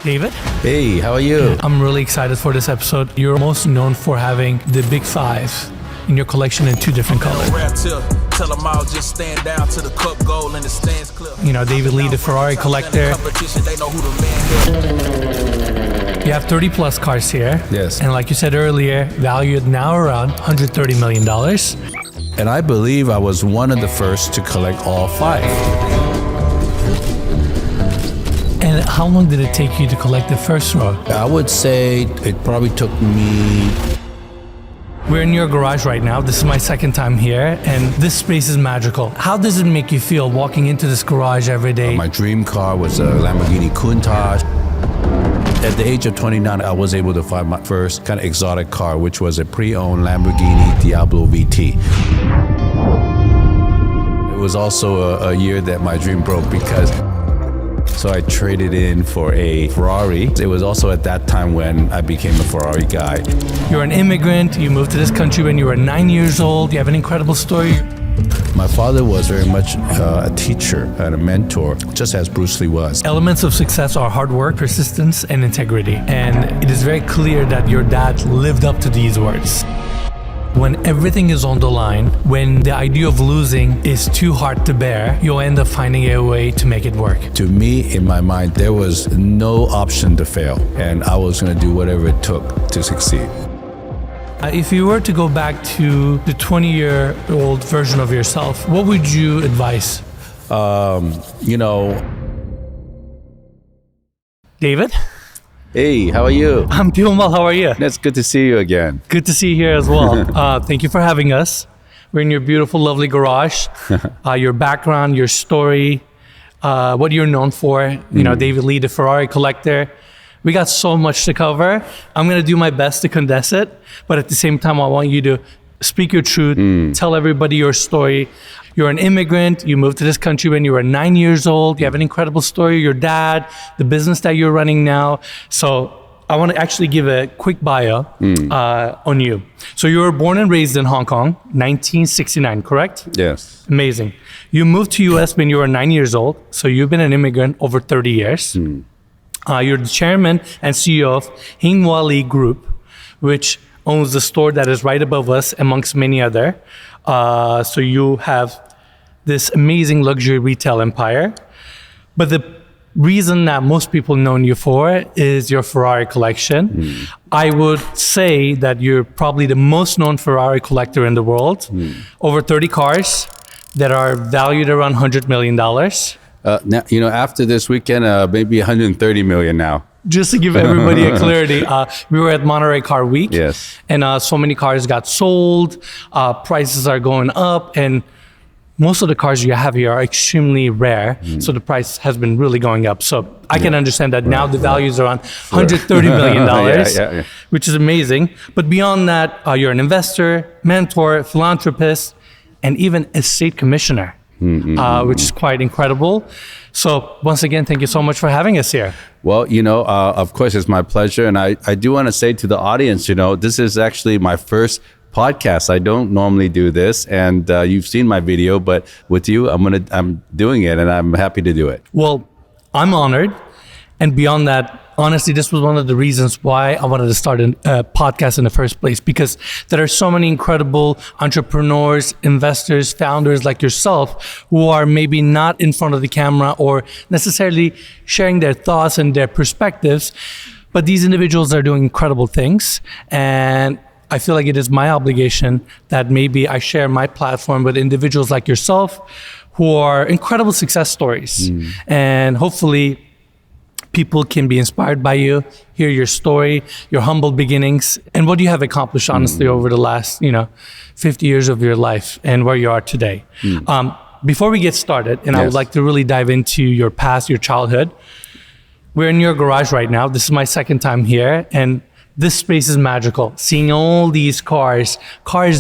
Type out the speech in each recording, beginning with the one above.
David? Hey, how are you? I'm really excited for this episode. You're most known for having the big five in your collection in two different colors. You know, David Lee, the Ferrari collector. You have 30 plus cars here. Yes. And like you said earlier, valued now around $130 million. And I believe I was one of the first to collect all five. And how long did it take you to collect the first row? I would say it probably took me... We're in your garage right now. This is my second time here, and this space is magical. How does it make you feel walking into this garage every day? My dream car was a Lamborghini Countach. At the age of 29, I was able to find my first kind of exotic car, which was a pre-owned Lamborghini Diablo VT. It was also a year that my dream broke because... So I traded in for a Ferrari. It was also at that time when I became a Ferrari guy. You're an immigrant. You moved to this country when you were 9 years old. You have an incredible story. My father was very much a teacher and a mentor, just as Bruce Lee was. Elements of success are hard work, persistence, and integrity. And it is very clear that your dad lived up to these words. When everything is on the line, when the idea of losing is too hard to bear, you'll end up finding a way to make it work. To me, in my mind, there was no option to fail, and I was going to do whatever it took to succeed. If you were to go back to the 20-year-old version of yourself, what would you advise? David? Hey, how are you? I'm doing well. How are you? It's good to see you again. Good to see you here as well. Thank you for having us. We're in your beautiful, lovely garage. Your background, your story, what you're known for. You know, David Lee, the Ferrari collector. We got so much to cover. I'm going to do my best to condense it. But at the same time, I want you to speak your truth, tell everybody your story. You're an immigrant. You moved to this country when you were 9 years old. You have an incredible story. Your dad, the business that you're running now. So I want to actually give a quick bio on you. So you were born and raised in Hong Kong, 1969, correct? Yes. Amazing. You moved to US when you were 9 years old. So you've been an immigrant over 30 years. You're the chairman and CEO of Hing Wa Lee Group, which owns the store that is right above us, amongst many other. So you have this amazing luxury retail empire. But the reason that most people know you for is your Ferrari collection. I would say that you're probably the most known Ferrari collector in the world. Over 30 cars that are valued around $100 million. Now, after this weekend, maybe 130 million now. Just to give everybody a clarity, we were at Nuare Car Week. Yes. And so many cars got sold, prices are going up, and most of the cars you have here are extremely rare, so the price has been really going up. So I can understand that now the value is around $130 million, which is amazing. But beyond that, you're an investor, mentor, philanthropist, and even estate commissioner, which is quite incredible. So once again, thank you so much for having us here. Well, of course, it's my pleasure. And I do want to say to the audience, this is actually my first podcast. I don't normally do this. And you've seen my video, but with you, I'm doing it and I'm happy to do it. Well, I'm honored. And beyond that, honestly, this was one of the reasons why I wanted to start a podcast in the first place, because there are so many incredible entrepreneurs, investors, founders like yourself who are maybe not in front of the camera or necessarily sharing their thoughts and their perspectives, but these individuals are doing incredible things. And I feel like it is my obligation that maybe I share my platform with individuals like yourself who are incredible success stories. And hopefully people can be inspired by you, hear your story, your humble beginnings, and what you have accomplished, honestly, over the last, 50 years of your life and where you are today. Before we get started, and I would like to really dive into your past, your childhood. We're in your garage right now. This is my second time here, and this space is magical. Seeing all these cars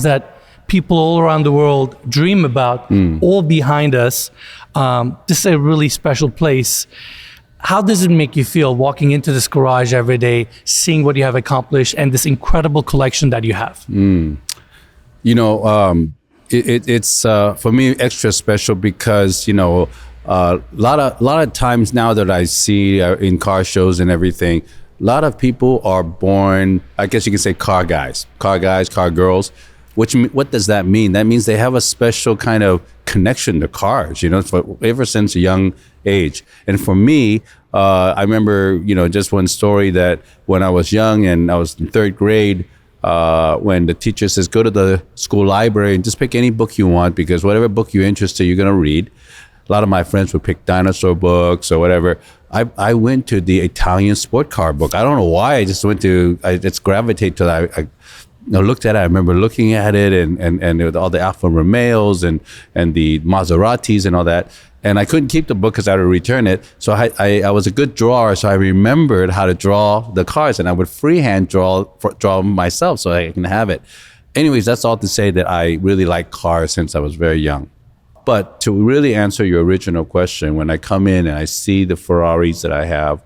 that people all around the world dream about, all behind us. This is a really special place. How does it make you feel walking into this garage every day, seeing what you have accomplished and this incredible collection that you have? It's for me extra special because, lot of times now that I see in car shows and everything, a lot of people are born, I guess you can say car guys, car girls. What does that mean? That means they have a special kind of connection to cars, ever since a young age. And for me, I remember, just one story that when I was young and I was in third grade, when the teacher says, go to the school library and just pick any book you want, because whatever book you're interested, you're going to read. A lot of my friends would pick dinosaur books or whatever. I went to the Italian sport car book. I don't know why. I just just gravitate to that. I looked at it. I remember looking at it and with all the Alfa Romeos and the Maseratis and all that. And I couldn't keep the book because I had to return it. So I was a good drawer. So I remembered how to draw the cars, and I would freehand draw myself so I can have it. Anyways, that's all to say that I really like cars since I was very young. But to really answer your original question, when I come in and I see the Ferraris that I have,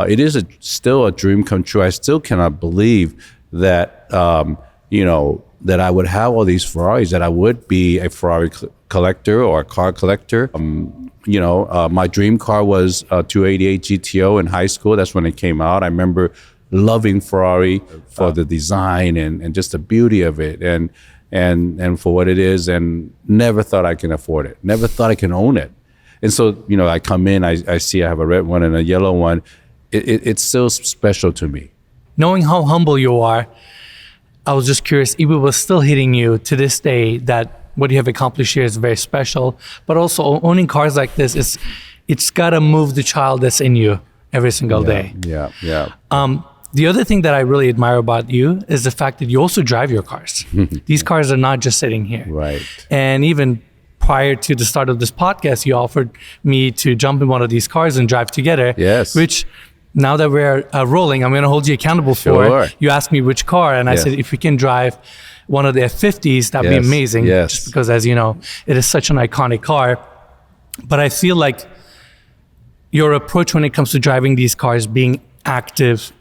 it is still a dream come true. I still cannot believe that, that I would have all these Ferraris, that I would be a Ferrari collector or a car collector. My dream car was a 288 GTO in high school. That's when it came out. I remember loving Ferrari for the design and just the beauty of it and for what it is, and never thought I can afford it. Never thought I can own it. And so, I come in, I see I have a red one and a yellow one. It's still special to me. Knowing how humble you are, I was just curious, it was still hitting you to this day that what you have accomplished here is very special, but also owning cars like this, it's got to move the child that's in you every single day. Yeah. The other thing that I really admire about you is the fact that you also drive your cars. These cars are not just sitting here. Right. And even prior to the start of this podcast, you offered me to jump in one of these cars and drive together. Yes. Which, now that we're rolling, I'm going to hold you accountable for. You asked me which car, and I said, if we can drive one of the F50s, that'd be amazing. Yes. Just because, as you know, it is such an iconic car. But I feel like your approach when it comes to driving these cars, being active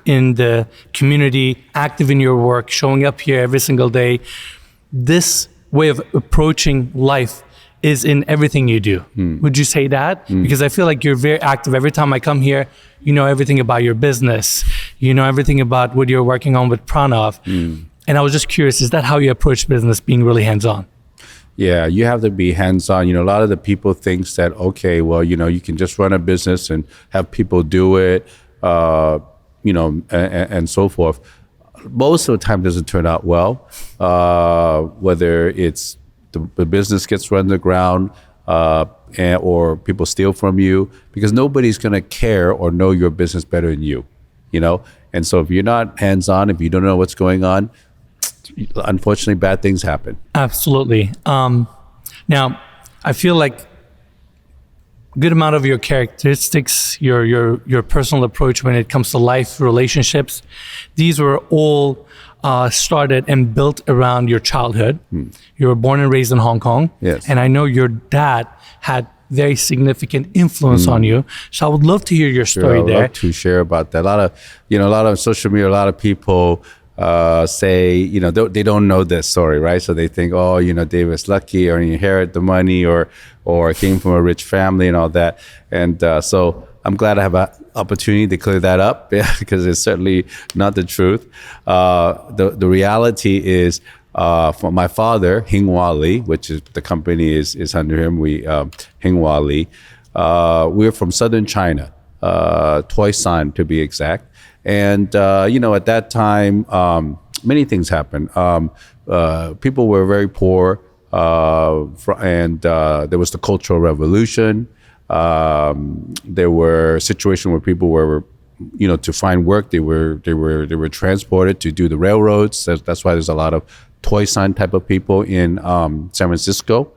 in the community, active in your work, showing up here every single day, this way of approaching life is in everything you do. Would you say that? Because I feel like you're very active. Every time I come here, you know everything about your business. You know everything about what you're working on with Pranav. And I was just curious, is that how you approach business, being really hands-on? Yeah, you have to be hands-on. A lot of the people thinks that, okay, well, you can just run a business and have people do it, and so forth. Most of the time, it doesn't turn out well. Whether it's the business gets run to the ground, or people steal from you, because nobody's going to care or know your business better than you, And so if you're not hands-on, if you don't know what's going on, unfortunately, bad things happen. Absolutely. Now, I feel like good amount of your characteristics, your personal approach when it comes to life, relationships, these were all started and built around your childhood. You were born and raised in Hong Kong. Yes. And I know your dad had very significant influence on you. So I would love to hear your story there. I'd love to share about that. A lot of social media, a lot of people say, they don't know this story, right? So they think, David's lucky, or he inherited the money, or came from a rich family and all that. And so I'm glad I have an opportunity to clear that up, because it's certainly not the truth. The reality is, for my father, Hing Wa Lee, which is the company is under him. Hing Wa Lee. We're from southern China, Toisan to be exact. And at that time, many things happened. People were very poor, and there was the Cultural Revolution. There were situations where people were, to find work, they were transported to do the railroads. That's why there's a lot of Toisan type of people in San Francisco,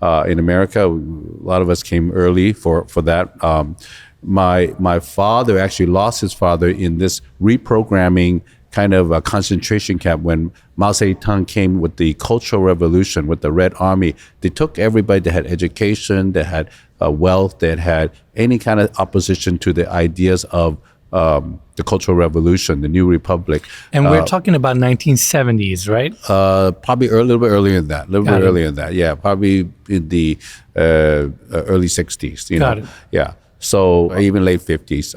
in America. A lot of us came early for that. My father actually lost his father in this reprogramming kind of a concentration camp when Mao Zedong came with the Cultural Revolution, with the Red Army. They took everybody that had education, that had wealth, that had any kind of opposition to the ideas of the Cultural Revolution, the New Republic. And we're talking about 1970s, right? Probably a little bit earlier than that. A little bit earlier than that. Yeah, probably in the early 60s. Got it. Yeah. So even late 50s.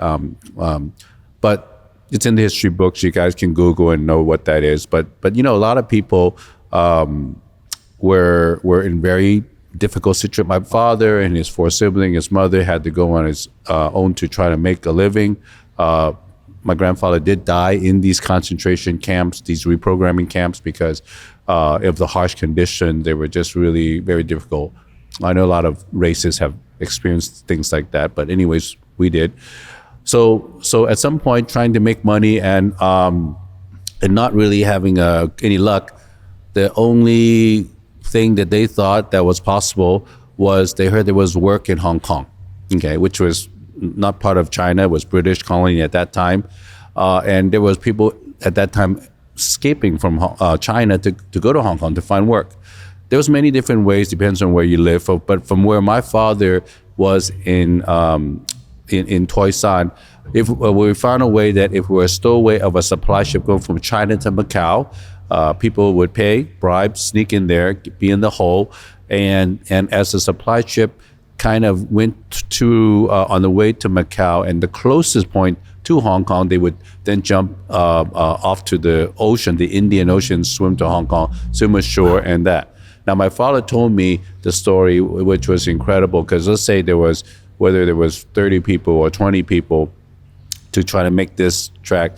But it's in the history books. You guys can Google and know what that is. But a lot of people were in very difficult situation. My father and his 4 siblings, his mother had to go on his own to try to make a living. My grandfather did die in these concentration camps, these reprogramming camps, because of the harsh condition. They were just really very difficult. I know a lot of races have experienced things like that, but anyways, we did. So at some point, trying to make money and not really having any luck, the only thing that they thought that was possible was they heard there was work in Hong Kong, okay, which was not part of China. It was British colony at that time, and there was people at that time escaping from China to go to Hong Kong to find work. There was many different ways, depends on where you live. But from where my father was in Toi San, if we found a way that if we were a stowaway of a supply ship going from China to Macau, people would pay bribes, sneak in there, be in the hole, and as the supply ship kind of went to on the way to Macau and the closest point to Hong Kong, they would then jump off to the ocean, the Indian Ocean, swim to Hong Kong, swim ashore, and that. Now, my father told me the story, which was incredible, because let's say whether there was 30 people or 20 people to try to make this track,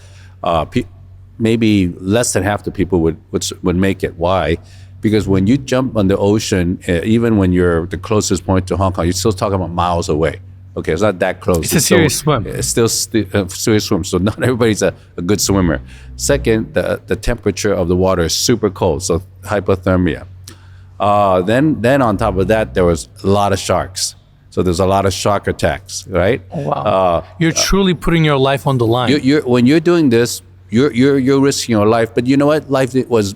maybe less than half the people would make it. Why? Because when you jump on the ocean, even when you're the closest point to Hong Kong, you're still talking about miles away. Okay, it's not that close. It's a serious swim. It's still a serious swim, so not everybody's a good swimmer. Second, the temperature of the water is super cold, so hypothermia. Then on top of that, there was a lot of sharks. So there's a lot of shark attacks, right? Oh, wow. You're truly putting your life on the line. When you're doing this, you're risking your life. But you know what? Life was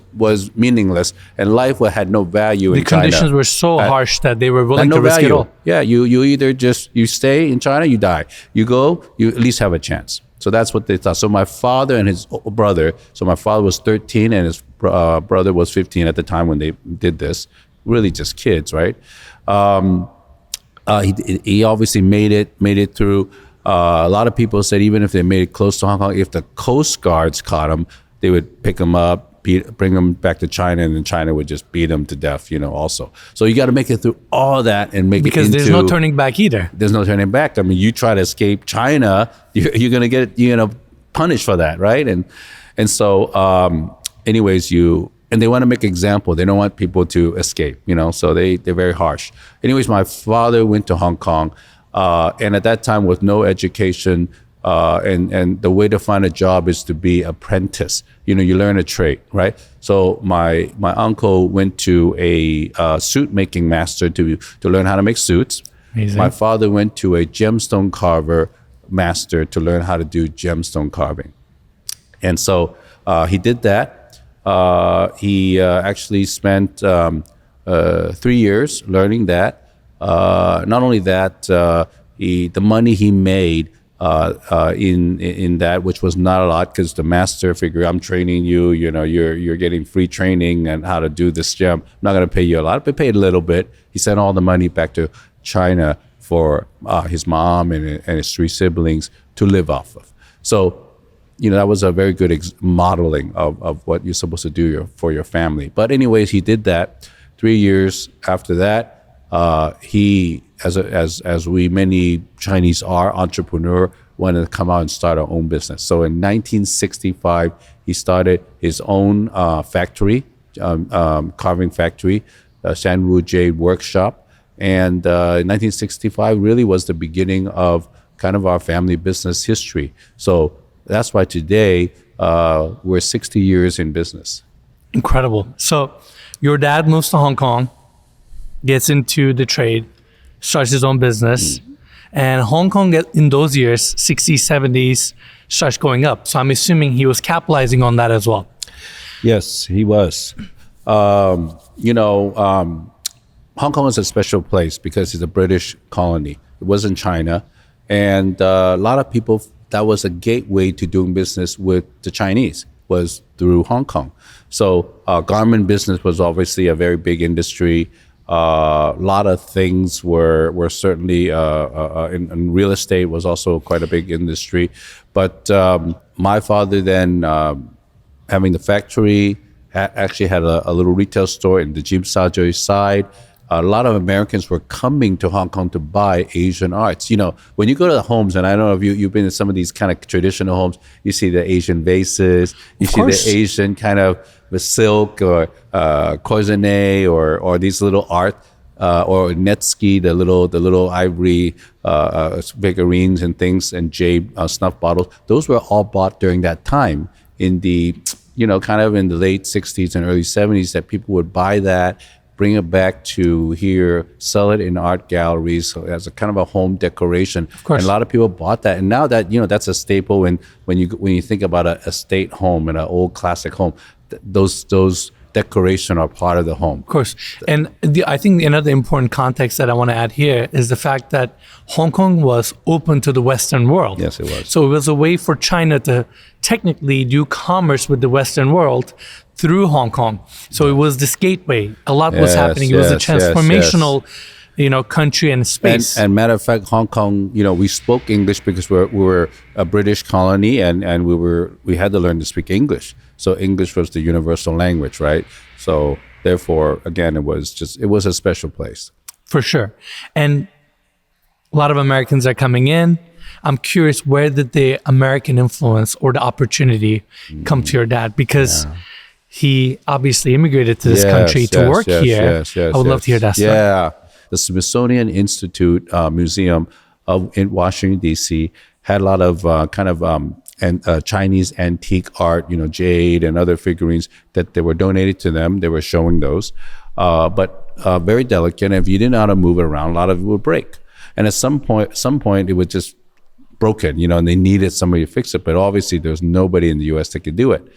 meaningless, and life had no value in China. The conditions were so harsh that they were willing to risk it all. Yeah, you either you stay in China, you die. You go, you at least have a chance. So that's what they thought. So my father and his brother, so my father was 13 and his brother was 15 at the time when they did this. Really just kids, right? He obviously made it through. A lot of people said even if they made it close to Hong Kong, if the Coast Guards caught him, they would pick him up, bring him back to China, and then China would just beat him to death, also. So you got to make it through all that and make because it into... Because there's no turning back either. There's no turning back. I mean, you try to escape China, you're going to get punished for that, right? And so anyways, and they want to make example. They don't want people to escape, so they're very harsh. Anyways, my father went to Hong Kong, and at that time with no education, and the way to find a job is to be apprentice. You learn a trade, right? So my uncle went to a suit making master to learn how to make suits. Amazing. My father went to a gemstone carver master to learn how to do gemstone carving. And so he did that. He actually spent 3 years learning that. Not only that, the money he made in that, which was not a lot, because the master figured, I'm training you, you're getting free training and how to do this gem. I'm not going to pay you a lot, but paid a little bit. He sent all the money back to China for his mom and his 3 siblings to live off of. So that was a very good modeling of what you're supposed to do for your family. But anyways, he did that. 3 years after that, he, as we many Chinese are, entrepreneur, wanted to come out and start our own business. So in 1965, he started his own factory, carving factory, Shanwu Jade Workshop. And in 1965 really was the beginning of kind of our family business history. So that's why today we're 60 years in business. Incredible. So your dad moves to Hong Kong, gets into the trade, starts his own business, and Hong Kong in those years, 60s, 70s, starts going up. So I'm assuming he was capitalizing on that as well. Yes, he was. Hong Kong is a special place because it's a British colony. It wasn't China. And a lot of people that was a gateway to doing business with the Chinese, was through Hong Kong. So garment business was obviously a very big industry. A lot of things were certainly in real estate was also quite a big industry. But my father then, having the factory, actually had a little retail store in the Jim Sajoi side. A lot of Americans were coming to Hong Kong to buy Asian arts. You know, when you go to the homes, and I don't know if you've been in some of these kind of traditional homes, you see the Asian vases, you see the Asian kind of the silk or cloisonné or these little art, or netsuki, the little ivory figurines and things, and jade snuff bottles. Those were all bought during that time in the, kind of in the late 60s and early 70s, that people would buy that, bring it back to here, sell it in art galleries, so as a kind of a home decoration. Of course. And a lot of people bought that. And now that, that's a staple when you think about a state home and an old classic home, those decoration are part of the home. Of course. And I think another important context that I want to add here is the fact that Hong Kong was open to the Western world. Yes, it was. So it was a way for China to technically do commerce with the Western world through Hong Kong. So it was this gateway. A lot was happening. It was a transformational, country and space. And matter of fact, Hong Kong, we spoke English because we were a British colony, and we had to learn to speak English. So English was the universal language, right? So therefore, again, it was a special place. For sure. And a lot of Americans are coming in. I'm curious, where did the American influence or the opportunity come to your dad? Because he obviously immigrated to this country to work here. I would love to hear that story. Yeah. The Smithsonian Institute Museum in Washington, D.C. had a lot of Chinese antique art, jade and other figurines that they were donated to them. They were showing those, but very delicate. And if you didn't know how to move it around, a lot of it would break. And at some point, it would just broken, and they needed somebody to fix it. But obviously, there's nobody in the U.S. that could do it.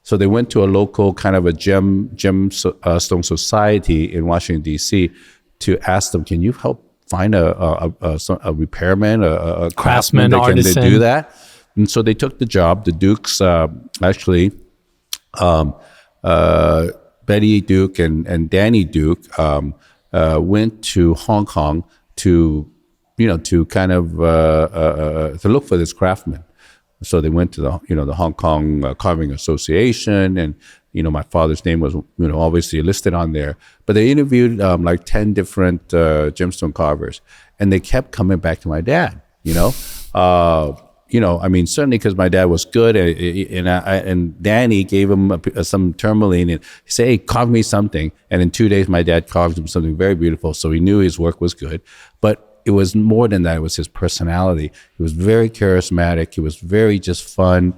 So they went to a local kind of a gemstone society in Washington, D.C. to ask them, can you help find a repairman, a craftsman that can do that? And so they took the job. The Dukes, Betty Duke and Danny Duke went to Hong Kong to kind of to look for this craftsman. So they went to the Hong Kong Carving Association, and my father's name was obviously listed on there. But they interviewed like 10 different gemstone carvers, and they kept coming back to my dad. Certainly because my dad was good, and Danny gave him some tourmaline, and he said, "Hey, carve me something." And in 2 days, my dad carved him something very beautiful. So he knew his work was good, but it was more than that. It was his personality. He was very charismatic. He was very just fun.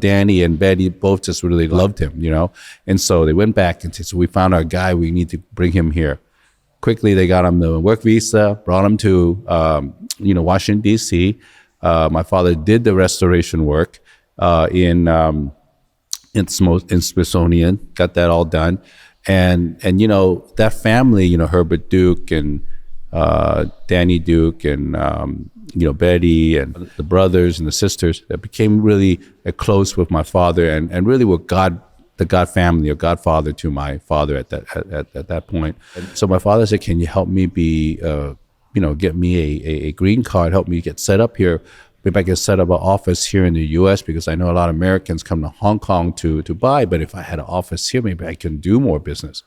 Danny and Betty both just really loved him, And so they went back and said, so we found our guy. We need to bring him here. Quickly, they got him the work visa, brought him to, Washington, D.C. My father did the restoration work in Smithsonian, got that all done. And that family, Herbert Duke and Danny Duke and Betty and the brothers and the sisters that became really close with my father and really were the God family or godfather to my father at that point. And so my father said, "Can you help me get me a green card? Help me get set up here. Maybe I can set up an office here in the U.S. because I know a lot of Americans come to Hong Kong to buy, but if I had an office here, maybe I can do more business."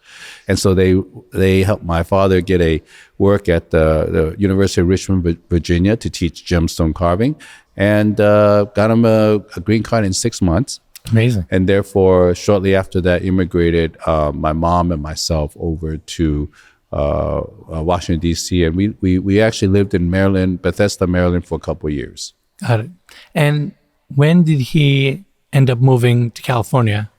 And so they helped my father get a work at the University of Richmond, Virginia, to teach gemstone carving, and got him a green card in 6 months. Amazing. And therefore, shortly after that, immigrated my mom and myself over to Washington, D.C., and we actually lived in Maryland, Bethesda, Maryland, for a couple of years. Got it. And when did he end up moving to California?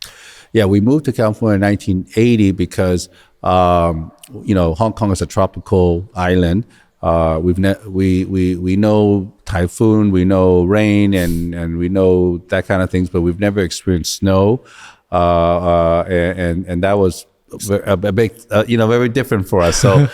Yeah, we moved to California in 1980 because, Hong Kong is a tropical island. We know typhoon, we know rain, and we know that kind of things, but we've never experienced snow. And that was a big, very different for us. So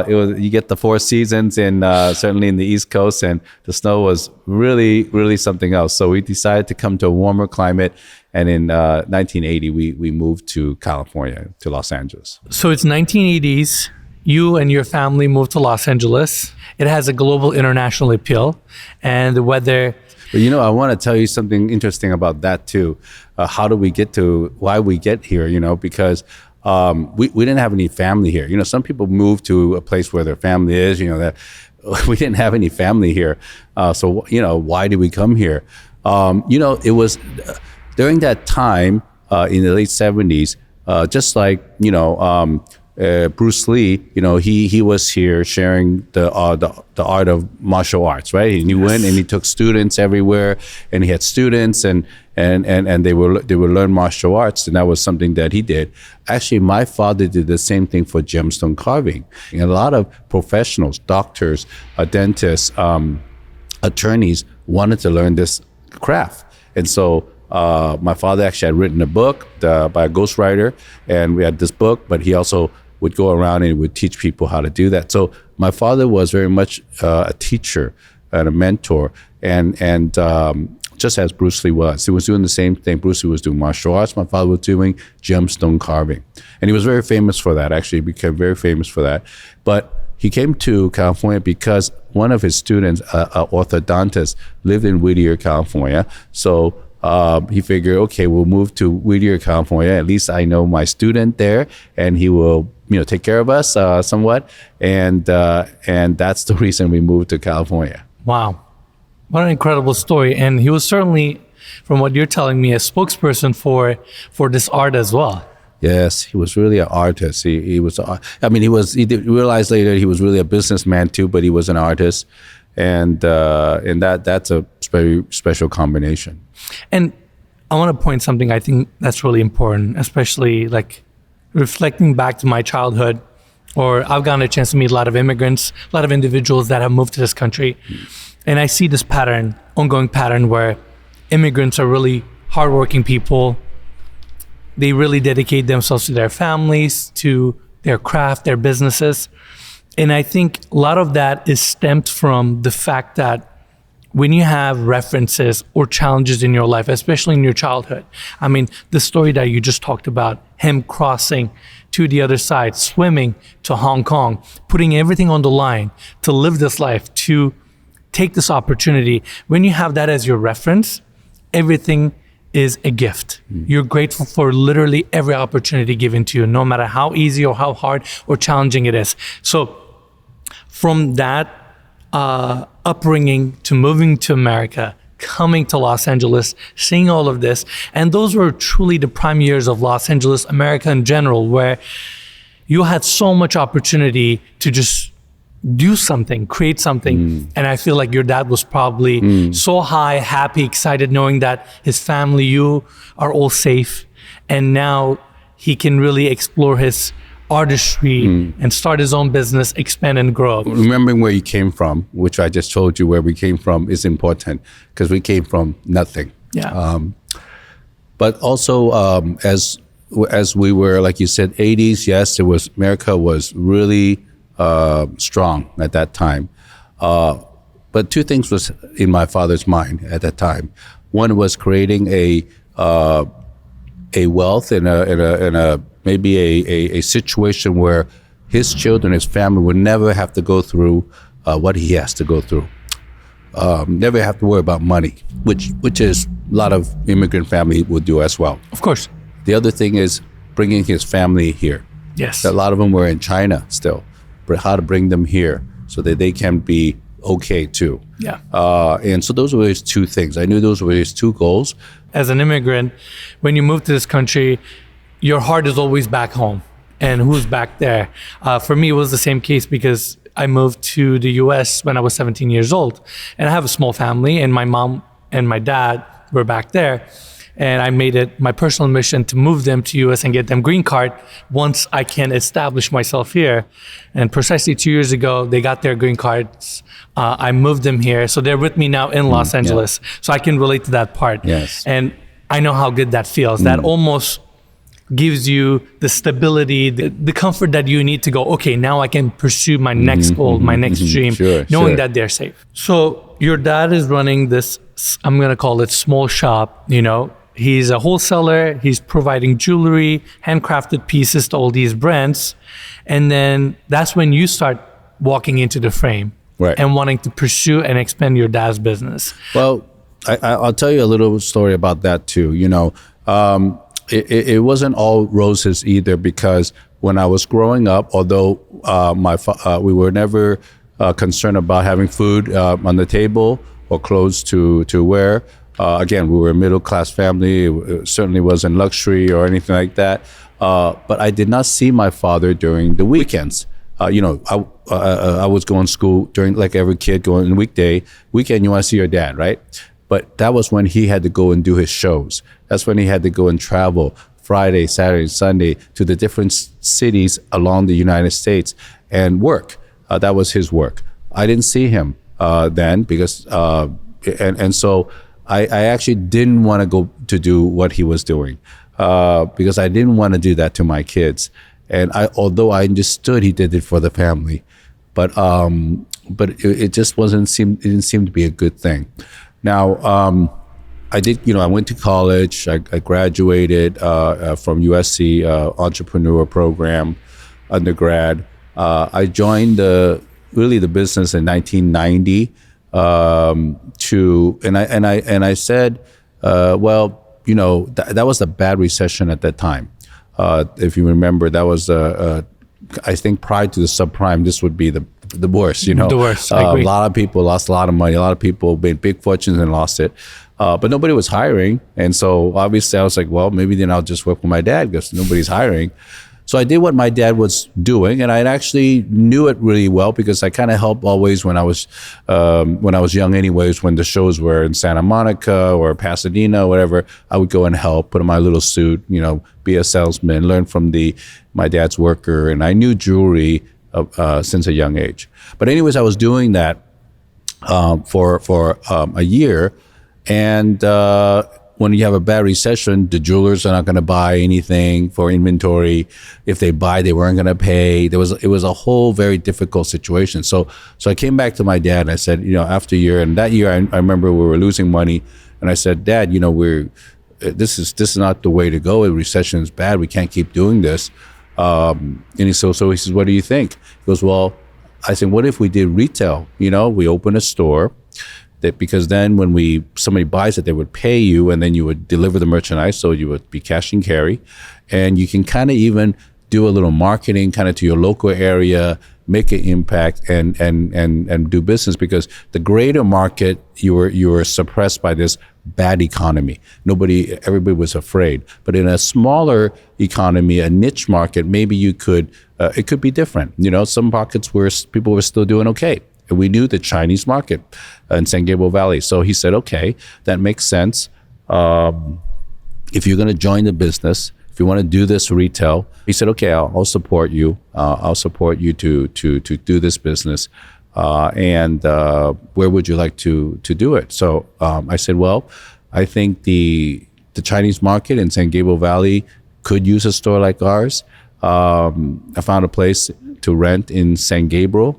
you get the 4 seasons certainly in the East Coast, and the snow was really, really something else. So we decided to come to a warmer climate. And in 1980, we moved to California, to Los Angeles. So it's 1980s. You and your family moved to Los Angeles. It has a global international appeal, and the weather. But I want to tell you something interesting about that too. How do we get to why we get here? Because we didn't have any family here. Some people move to a place where their family is. That we didn't have any family here. So why did we come here? It was during that time in the late 70s. Just like Bruce Lee, he was here sharing the art of martial arts, right? And he went and he took students everywhere, and he had students and they would learn martial arts, and that was something that he did. Actually, my father did the same thing for gemstone carving. And a lot of professionals, doctors, dentists, attorneys wanted to learn this craft, and so. My father actually had written a book by a ghostwriter, and we had this book, but he also would go around and would teach people how to do that. So my father was very much a teacher and a mentor, and just as Bruce Lee was. He was doing the same thing. Bruce Lee was doing martial arts. My father was doing gemstone carving. And he was very famous for that, actually. He became very famous for that. But he came to California because one of his students, an orthodontist, lived in Whittier, California. So he figured, okay, we'll move to Whittier, California. At least I know my student there, and he will, take care of us somewhat. And that's the reason we moved to California. Wow, what an incredible story! And he was certainly, from what you're telling me, a spokesperson for this art as well. Yes, he was really an artist. He was. He realized later he was really a businessman too, but he was an artist, and that's a very special combination. And I want to point something I think that's really important, especially like reflecting back to my childhood, or I've gotten a chance to meet a lot of immigrants, a lot of individuals that have moved to this country. And I see this pattern, ongoing pattern, where immigrants are really hardworking people. They really dedicate themselves to their families, to their craft, their businesses. And I think a lot of that is stemmed from the fact that when you have references or challenges in your life, especially in your childhood, the story that you just talked about, him crossing to the other side, swimming to Hong Kong, putting everything on the line to live this life, to take this opportunity. When you have that as your reference, everything is a gift. You're grateful for literally every opportunity given to you, no matter how easy or how hard or challenging it is. So from that upbringing to moving to America, coming to Los Angeles, seeing all of this, and those were truly the prime years of Los Angeles, America in general, where you had so much opportunity to just do something, create something. And I feel like your dad was probably so high, happy, excited, knowing that his family, you are all safe. And now he can really explore his artistry and start his own business, expand and grow. Remembering where you came from, which I just told you where we came from, is important because we came from nothing. Yeah. But also, as we were, like you said, 80s, yes, America was really strong at that time. But two things was in my father's mind at that time. One was creating a wealth in a maybe a situation where his children, his family would never have to go through what he has to go through. Never have to worry about money, which is a lot of immigrant family would do as well. Of course. The other thing is bringing his family here. Yes. A lot of them were in China still, but how to bring them here so that they can be okay too. Yeah. And so those were his two things. I knew those were his two goals. As an immigrant, when you move to this country, your heart is always back home. And who's back there? For me, it was the same case because I moved to the US when I was 17 years old. And I have a small family, and my mom and my dad were back there. And I made it my personal mission to move them to US and get them green card once I can establish myself here. And precisely 2 years ago, they got their green cards. I moved them here. So they're with me now in Los Angeles. Yeah. So I can relate to that part. Yes. And I know how good that feels. That almost gives you the stability, the comfort that you need to go, okay, now I can pursue my next goal, my next dream, knowing that they're safe. So your dad is running this, I'm going to call it small shop, you know. He's a wholesaler. He's providing jewelry, handcrafted pieces to all these brands. And then that's when you start walking into the frame and wanting to pursue and expand your dad's business. Well, I'll tell you a little story about that too. You know, it wasn't all roses either, because when I was growing up, although we were never concerned about having food on the table or clothes to wear. Again, we were a middle-class family. It certainly wasn't luxury or anything like that. But I did not see my father during the weekends. You know, I was going to school during, like every kid, going on the weekend, you want to see your dad, right? But that was when he had to go and do his shows. That's when he had to go and travel Friday, Saturday, Sunday to the different cities along the United States and work. That was his work. I didn't see him then because, and so I actually didn't want to go to do what he was doing because I didn't want to do that to my kids. And although I understood he did it for the family, but it just it didn't seem to be a good thing. Now, I did, you know, I went to college. I graduated from USC entrepreneur program, undergrad. I joined the business in 1990. And I said, well, you know, that was a bad recession at that time. If you remember, that was I think prior to the subprime, this would be the worst. You know, the worst. A lot of people lost a lot of money. A lot of people made big fortunes and lost it. But nobody was hiring, and so obviously I was like, well, maybe then I'll just work with my dad because nobody's hiring. So I did what my dad was doing, and I actually knew it really well because I kind of helped always when I was young anyways, when the shows were in Santa Monica or Pasadena or whatever, I would go and help, put on my little suit, you know, be a salesman, learn from my dad's worker, and I knew jewelry since a young age. But anyways, I was doing that for a year, and when you have a bad recession, the jewelers are not going to buy anything for inventory. If they buy, they weren't going to pay. It was a whole very difficult situation. So I came back to my dad and I said, you know, after a year, and that year I remember we were losing money, and I said, Dad, you know, this is not the way to go. The recession is bad. We can't keep doing this. And he says, what do you think? He goes, well, I said, what if we did retail? You know, we open a store. Because then when somebody buys it, they would pay you, and then you would deliver the merchandise, so you would be cash and carry, and you can kind of even do a little marketing kind of to your local area, make an impact, and do business. Because the greater market, you were suppressed by this bad economy. Everybody was afraid. But in a smaller economy, a niche market, maybe it could be different. You know, some pockets where people were still doing okay. And we knew the Chinese market in San Gabriel Valley. So he said, okay, that makes sense. If you're going to join the business, if you want to do this retail, he said, okay, I'll support you. I'll support you to do this business. And where would you like to do it? So I said, well, I think the Chinese market in San Gabriel Valley could use a store like ours. I found a place to rent in San Gabriel,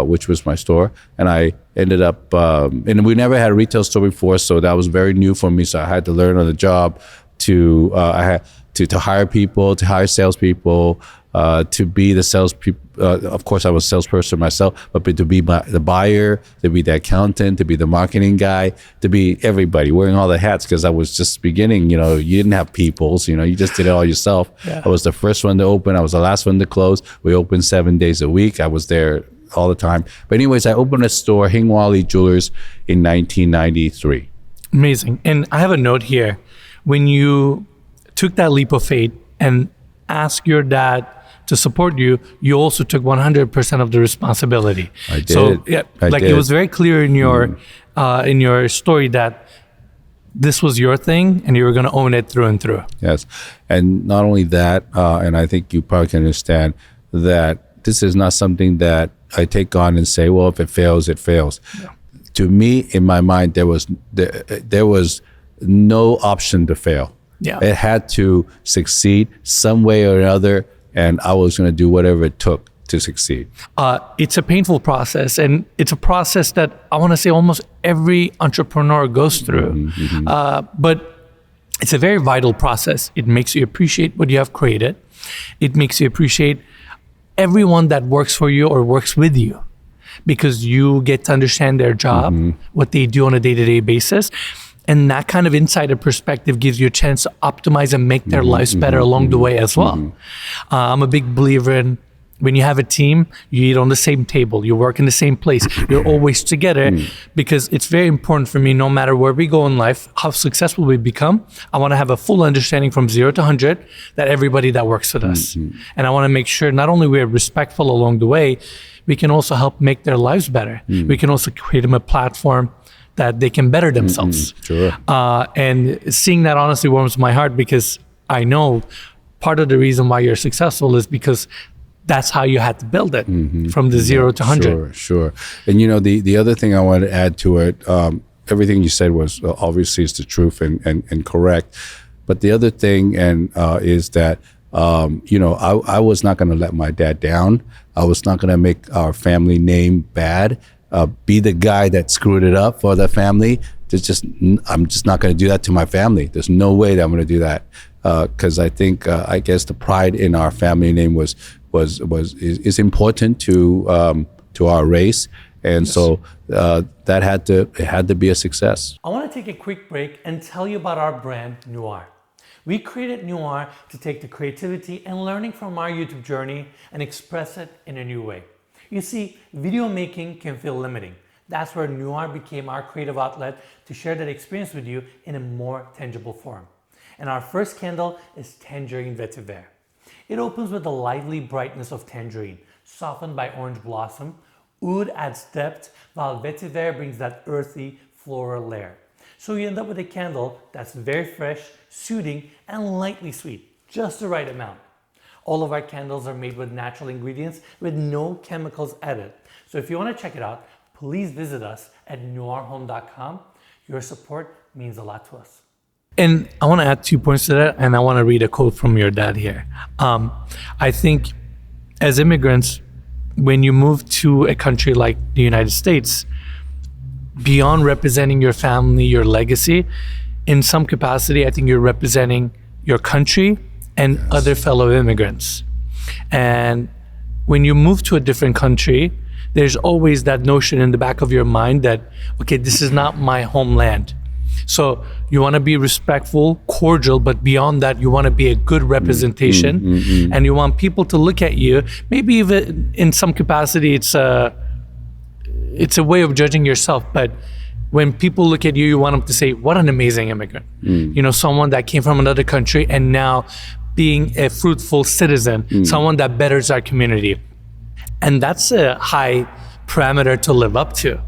which was my store, and I ended up, and we never had a retail store before, so that was very new for me. So I had to learn on the job. I had to hire people, to hire salespeople, to be the salespeople. Of course, I was a salesperson myself, but to be the buyer, to be the accountant, to be the marketing guy, to be everybody, wearing all the hats, because I was just beginning. You know, you didn't have peoples. You know, you just did it all yourself. Yeah. I was the first one to open. I was the last one to close. We opened 7 days a week. I was there all the time. But anyways, I opened a store, Hing Wa Lee Jewelers, in 1993. Amazing. And I have a note here. When you took that leap of faith and asked your dad to support you, you also took 100% of the responsibility. I did. So yeah, it was very clear in your story that this was your thing and you were going to own it through and through. Yes. And not only that, and I think you probably can understand that this is not something that I take on and say, well, if it fails, it fails. Yeah. To me, in my mind, there was no option to fail. Yeah. It had to succeed some way or another, and I was going to do whatever it took to succeed. It's a painful process, and it's a process that I want to say almost every entrepreneur goes through. But it's a very vital process. It makes you appreciate what you have created. It makes you appreciate everyone that works for you or works with you, because you get to understand their job, what they do on a day-to-day basis. And that kind of insider perspective gives you a chance to optimize and make their lives better along the way as well. I'm a big believer in, when you have a team, you eat on the same table, you work in the same place, you're always together, because it's very important for me, no matter where we go in life, how successful we become, I want to have a full understanding from 0 to 100 that everybody that works with us. And I want to make sure not only we're respectful along the way, we can also help make their lives better. We can also create them a platform that they can better themselves. Sure. And seeing that honestly warms my heart, because I know part of the reason why you're successful is because that's how you had to build it from the 0 to 100. Sure. And the other thing I want to add to it, everything you said was obviously is the truth and correct. But the other thing is that, I was not going to let my dad down. I was not going to make our family name bad, be the guy that screwed it up for the family. I'm just not going to do that to my family. There's no way that I'm going to do that. Because I think, I guess the pride in our family name is important to our race, and so it had to be a success. I want to take a quick break and tell you about our brand Nuare. We created Nuare to take the creativity and learning from our YouTube journey and express it in a new way. You see, video making can feel limiting. That's where Nuare became our creative outlet to share that experience with you in a more tangible form. And our first candle is Tangerine Vetiver. It opens with the lively brightness of tangerine, softened by orange blossom. Oud adds depth, while vetiver brings that earthy floral layer. So you end up with a candle that's very fresh, soothing, and lightly sweet, just the right amount. All of our candles are made with natural ingredients with no chemicals added. So if you want to check it out, please visit us at nuarehome.com. Your support means a lot to us. And I want to add 2 points to that, and I want to read a quote from your dad here. I think as immigrants, when you move to a country like the United States, beyond representing your family, your legacy, in some capacity, I think you're representing your country and other fellow immigrants. And when you move to a different country, there's always that notion in the back of your mind that, okay, this is not my homeland. So you want to be respectful, cordial, but beyond that, you want to be a good representation, and you want people to look at you. Maybe even in some capacity, it's a way of judging yourself. But when people look at you, you want them to say, "What an amazing immigrant!" Someone that came from another country and now being a fruitful citizen, someone that betters our community, and that's a high parameter to live up to.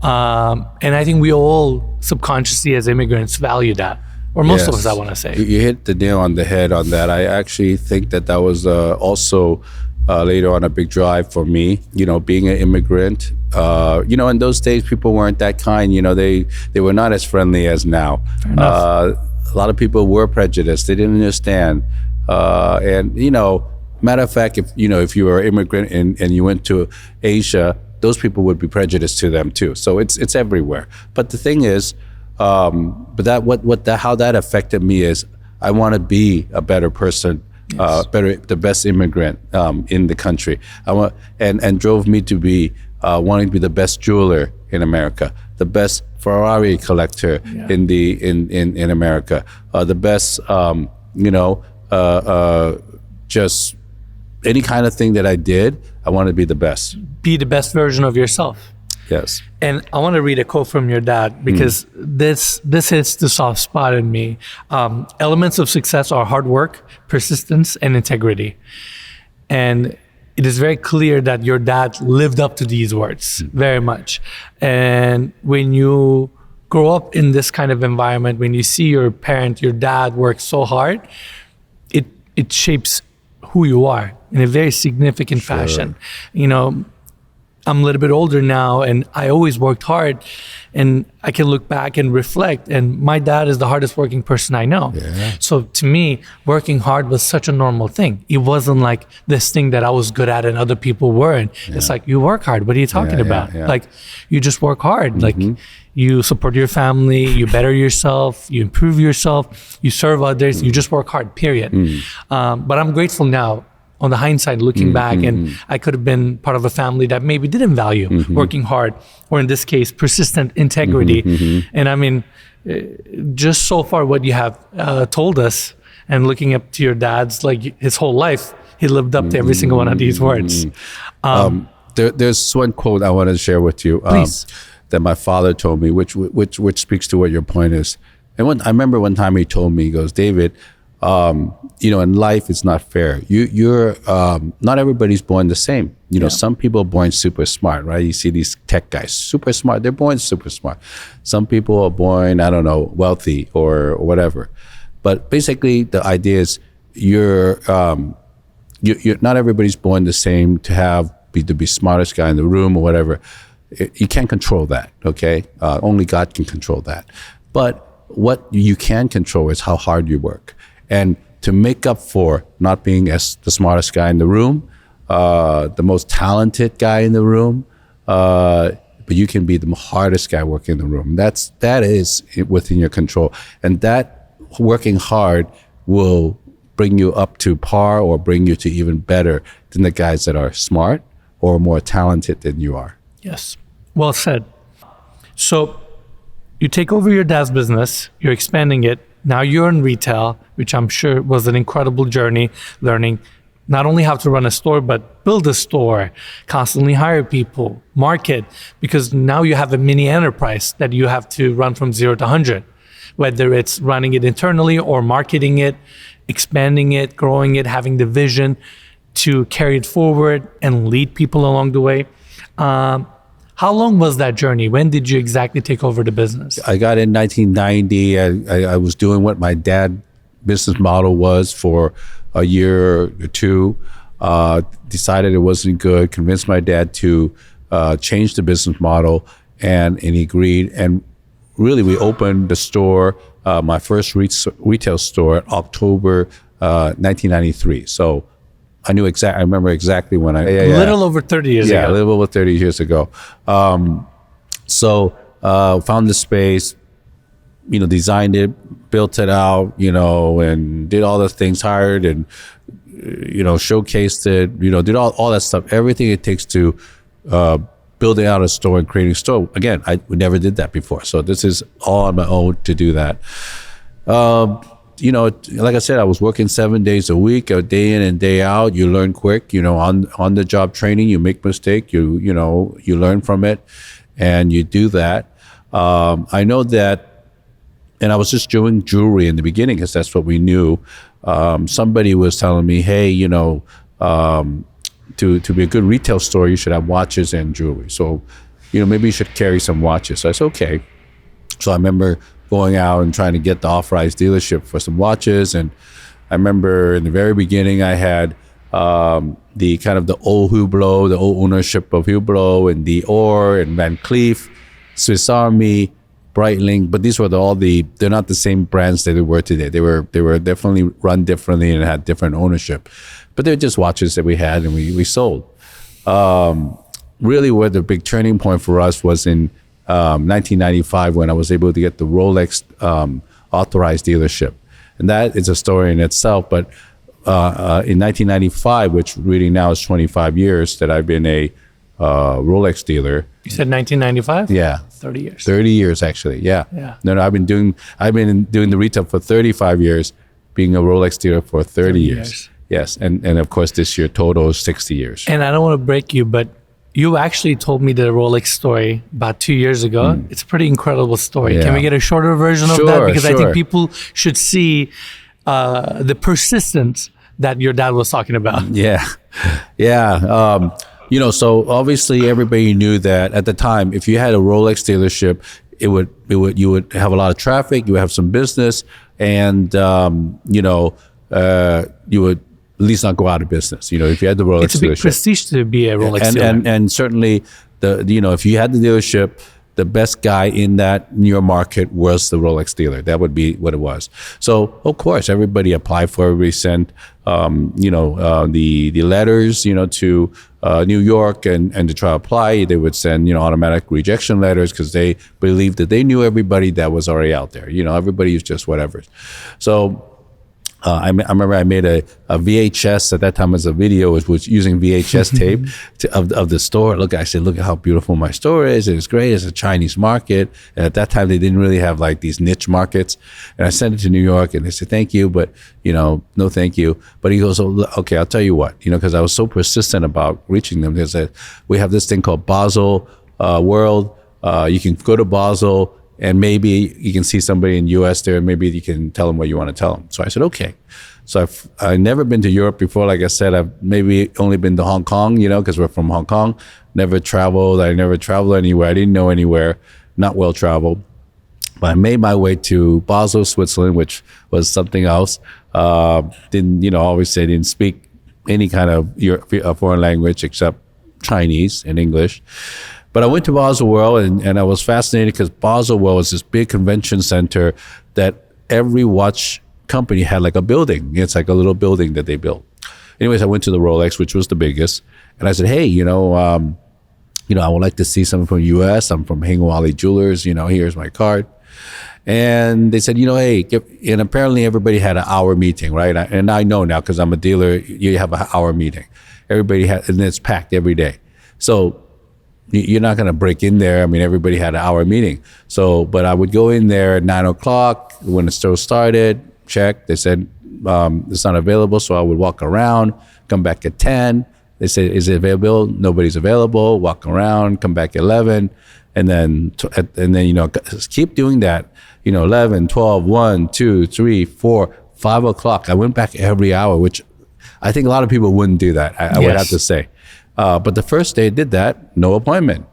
And I think we all subconsciously as immigrants value that, or most of us, I want to say. You hit the nail on the head on that. I actually think that was also later on a big drive for me, being an immigrant. In those days, people weren't that kind. They were not as friendly as now. A lot of people were prejudiced. They didn't understand. Matter of fact, if you were an immigrant and you went to Asia, those people would be prejudiced to them too. So it's everywhere. But the thing is, how that affected me is I want to be a better person, the best immigrant in the country. And drove me to be wanting to be the best jeweler in America, the best Ferrari collector in America, the best just any kind of thing that I did, I want to be the best. Be the best version of yourself. Yes. And I want to read a quote from your dad, because this hits the soft spot in me. Elements of success are hard work, persistence, and integrity. And it is very clear that your dad lived up to these words very much. And when you grow up in this kind of environment, when you see your parent, your dad work so hard, it shapes who you are in a very significant fashion. I'm a little bit older now, and I always worked hard, and I can look back and reflect, and my dad is the hardest working person I know. Yeah. So to me, working hard was such a normal thing. It wasn't like this thing that I was good at and other people weren't. It's like, you work hard. What are you talking about? Like, you just work hard. Like, you support your family, you better yourself, you improve yourself, you serve others, you just work hard, period. But I'm grateful now, on the hindsight, looking back, and I could have been part of a family that maybe didn't value working hard, or in this case, persistent integrity. And I mean, just so far what you have told us, and looking up to your dad's, like his whole life, he lived up to every single one of these words. There's one quote I want to share with you that my father told me, which speaks to what your point is. And I remember one time he told me, he goes, David, in life it's not fair. You're not everybody's born the same. Some people are born super smart, right? You see these tech guys, super smart. They're born super smart. Some people are born, I don't know, wealthy or whatever. But basically, the idea is you're not everybody's born the same to be smartest guy in the room or whatever. You can't control that, okay? Only God can control that. But what you can control is how hard you work. And to make up for not being the smartest guy in the room, the most talented guy in the room, but you can be the hardest guy working in the room. That is within your control. And that working hard will bring you up to par or bring you to even better than the guys that are smart or more talented than you are. Yes. Well said. So you take over your dad's business, you're expanding it. Now you're in retail, which I'm sure was an incredible journey, learning not only how to run a store, but build a store, constantly hire people, market, because now you have a mini enterprise that you have to run from 0 to 100, whether it's running it internally or marketing it, expanding it, growing it, having the vision to carry it forward and lead people along the way. How long was that journey? When did you exactly take over the business? I got in 1990. I was doing what my dad's business model was for a year or two. Decided it wasn't good. Convinced my dad to change the business model, and he agreed. And really, we opened the store, my first retail store, in October 1993. So I remember exactly when a little over 30 years ago. Yeah, a little over 30 years ago. So found the space, designed it, built it out, and did all the things, hired and, showcased it, did all that stuff, everything it takes to building out a store and creating a store. Again, we never did that before. So this is all on my own to do that. Like I said, I was working 7 days a week, a day in and day out. You learn quick, on the job training. You make mistake, you learn from it, and you do that. I know that, and I was just doing jewelry in the beginning because that's what we knew. Somebody was telling me, hey, to be a good retail store, you should have watches and jewelry. So, maybe you should carry some watches. So I said, okay. So I remember going out and trying to get the authorized dealership for some watches. And I remember in the very beginning, I had the kind of the old Hublot, the old ownership of Hublot and Dior and Van Cleef, Swiss Army, Breitling, but these were they're not the same brands that they were today. They were definitely run differently and had different ownership, but they're just watches that we had and we sold. Really where the big turning point for us was in 1995 when I was able to get the Rolex authorized dealership. And that is a story in itself, but in 1995, which really now is 25 years that I've been a Rolex dealer. You said 1995? Yeah. 30 years. 30 years actually, yeah. Yeah. No, I've been doing the retail for 35 years, being a Rolex dealer for 30 years. Yes, and of course this year total is 60 years. And I don't want to break you, but you actually told me the Rolex story about 2 years ago. It's a pretty incredible story. Yeah. Can we get a shorter version of that? Because I think people should see the persistence that your dad was talking about. Yeah. So obviously everybody knew that at the time, if you had a Rolex dealership, you would have a lot of traffic, you would have some business, and you would least not go out of business. If you had the Rolex It's a big dealership. prestige to be a Rolex dealer. And certainly if you had the dealership, the best guy in that New York market was the Rolex dealer. That would be what it was. So of course, everybody applied for, everybody sent, the letters, to New York and to try to apply. They would send, automatic rejection letters because they believed that they knew everybody that was already out there. Everybody is just whatever. So I remember I made a VHS at that time as a video, was using VHS tape of the store. I said, look at how beautiful my store is. It's great. It's a Chinese market. And at that time, they didn't really have like these niche markets. And I sent it to New York and they said, thank you, but no, thank you. But he goes, oh, okay, I'll tell you what, because I was so persistent about reaching them. They said, we have this thing called Basel World. You can go to Basel, and maybe you can see somebody in the U.S. there, and maybe you can tell them what you want to tell them. So I said, okay. So I've never been to Europe before. Like I said, I've maybe only been to Hong Kong, because we're from Hong Kong. Never traveled. I never traveled anywhere. I didn't know anywhere, not well traveled. But I made my way to Basel, Switzerland, which was something else. Obviously I didn't speak any kind of foreign language except Chinese and English. But I went to Basel World and I was fascinated because Basel World was this big convention center that every watch company had like a building. It's like a little building that they built. Anyways, I went to the Rolex, which was the biggest. And I said, hey, I would like to see someone from the US. I'm from Hing Wa Lee Jewelers. Here's my card. And they said, hey, and apparently everybody had an hour meeting, right? And I know now because I'm a dealer, you have an hour meeting. Everybody had, and it's packed every day. So you're not going to break in there. I mean, everybody had an hour meeting. So, but I would go in there at 9 o'clock when the store started, check. They said, it's not available. So I would walk around, come back at 10. They said, is it available? Nobody's available. Walk around, come back at 11. And then, keep doing that, 11, 12, 1, 2, 3, 4, 5 o'clock. I went back every hour, which I think a lot of people wouldn't do that. I would have to say. But the first day I did that, no appointment.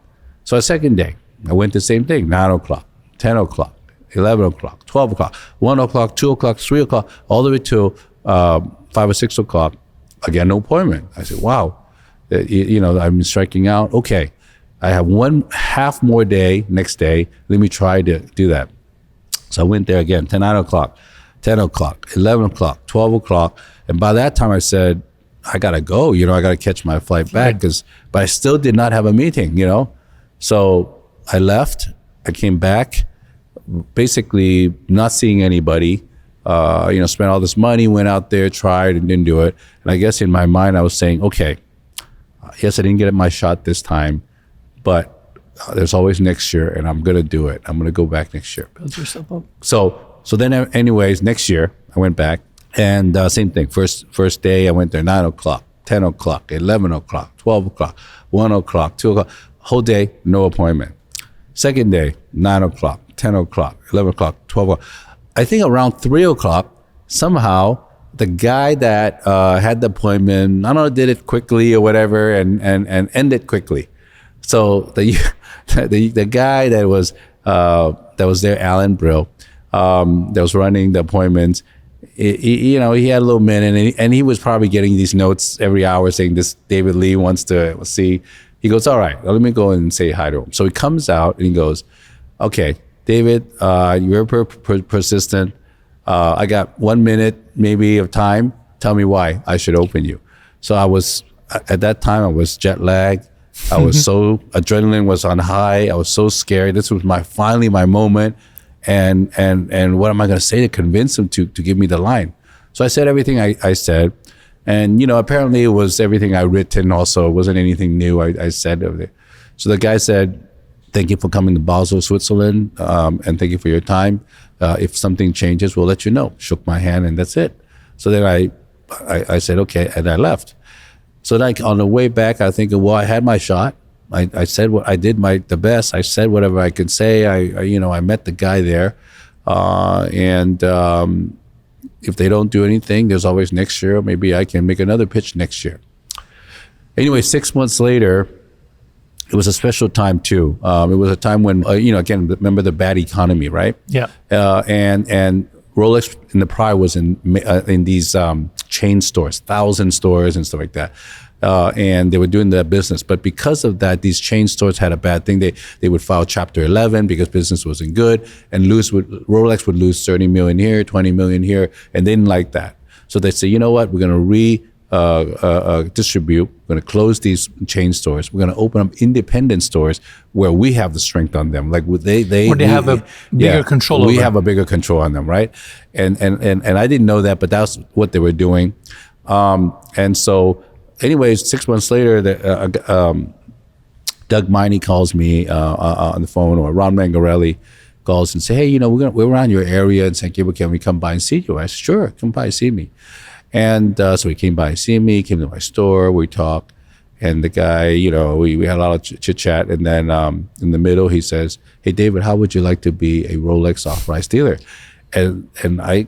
So the second day, I went the same thing, 9 o'clock, 10 o'clock, 11 o'clock, 12 o'clock, 1 o'clock, 2 o'clock, 3 o'clock, all the way till 5 or 6 o'clock. Again, no appointment. I said, wow, I'm striking out. Okay, I have 1.5 more day next day. Let me try to do that. So I went there again, 9 o'clock, 10 o'clock, 11 o'clock, 12 o'clock. And by that time I said, I gotta go, I gotta catch my flight back but I still did not have a meeting, So I left, I came back, basically not seeing anybody, spent all this money, went out there, tried and didn't do it. And I guess in my mind, I was saying, okay, yes, I didn't get my shot this time, but there's always next year and I'm gonna do it. I'm gonna go back next year. Build yourself up. So then anyways, next year I went back. And same thing. First day I went there 9 o'clock, 10 o'clock, 11 o'clock, 12 o'clock, 1 o'clock, 2 o'clock. Whole day, no appointment. Second day, 9 o'clock, 10 o'clock, 11 o'clock, 12 o'clock. I think around 3 o'clock, somehow the guy that had the appointment, I don't know, did it quickly or whatever and ended quickly. So the guy that was there, Alan Brill, that was running the appointments, he had a little minute and he was probably getting these notes every hour saying this David Lee wants to see. He goes, all right, let me go and say hi to him. So he comes out and he goes, okay, David, you're persistent. I got 1 minute maybe of time. Tell me why I should open you. So at that time I was jet lagged. I was so, adrenaline was on high. I was so scared. This was finally my moment. And what am I going to say to convince him to give me the line? So I said everything I said. And, apparently it was everything I written also. It wasn't anything new I said over there. So the guy said, thank you for coming to Basel, Switzerland. And thank you for your time. If something changes, we'll let you know. Shook my hand and that's it. So then I said, okay. And I left. So like on the way back, I think, well, I had my shot. I said what I did the best. I said whatever I could say. I met the guy there, and if they don't do anything, there's always next year. Maybe I can make another pitch next year. Anyway, 6 months later, it was a special time too. It was a time when again, remember the bad economy, right? Yeah. And Rolex in the prior was in these chain stores, 1,000 stores and stuff like that. And they were doing that business. But because of that, these chain stores had a bad thing. They would file Chapter 11 because business wasn't good, and Rolex would lose 30 million here, 20 million here, and they didn't like that. So they say, you know what, we're going to distribute, we're going to close these chain stores, we're going to open up independent stores where we have the strength on them. Like they have a bigger control over. We have a bigger control on them, right? And I didn't know that, but that's what they were doing. And so anyways, 6 months later, Doug Miney calls me on the phone, or Ron Mangarelli calls and say, hey, you know, we're around your area in San Gabriel, can we come by and see you? I said, sure, come by and see me. And so he came by and see me, came to my store, we talked, and the guy, you know, we had a lot of chit chat, and then in the middle he says, hey David, how would you like to be a Rolex authorized dealer? And I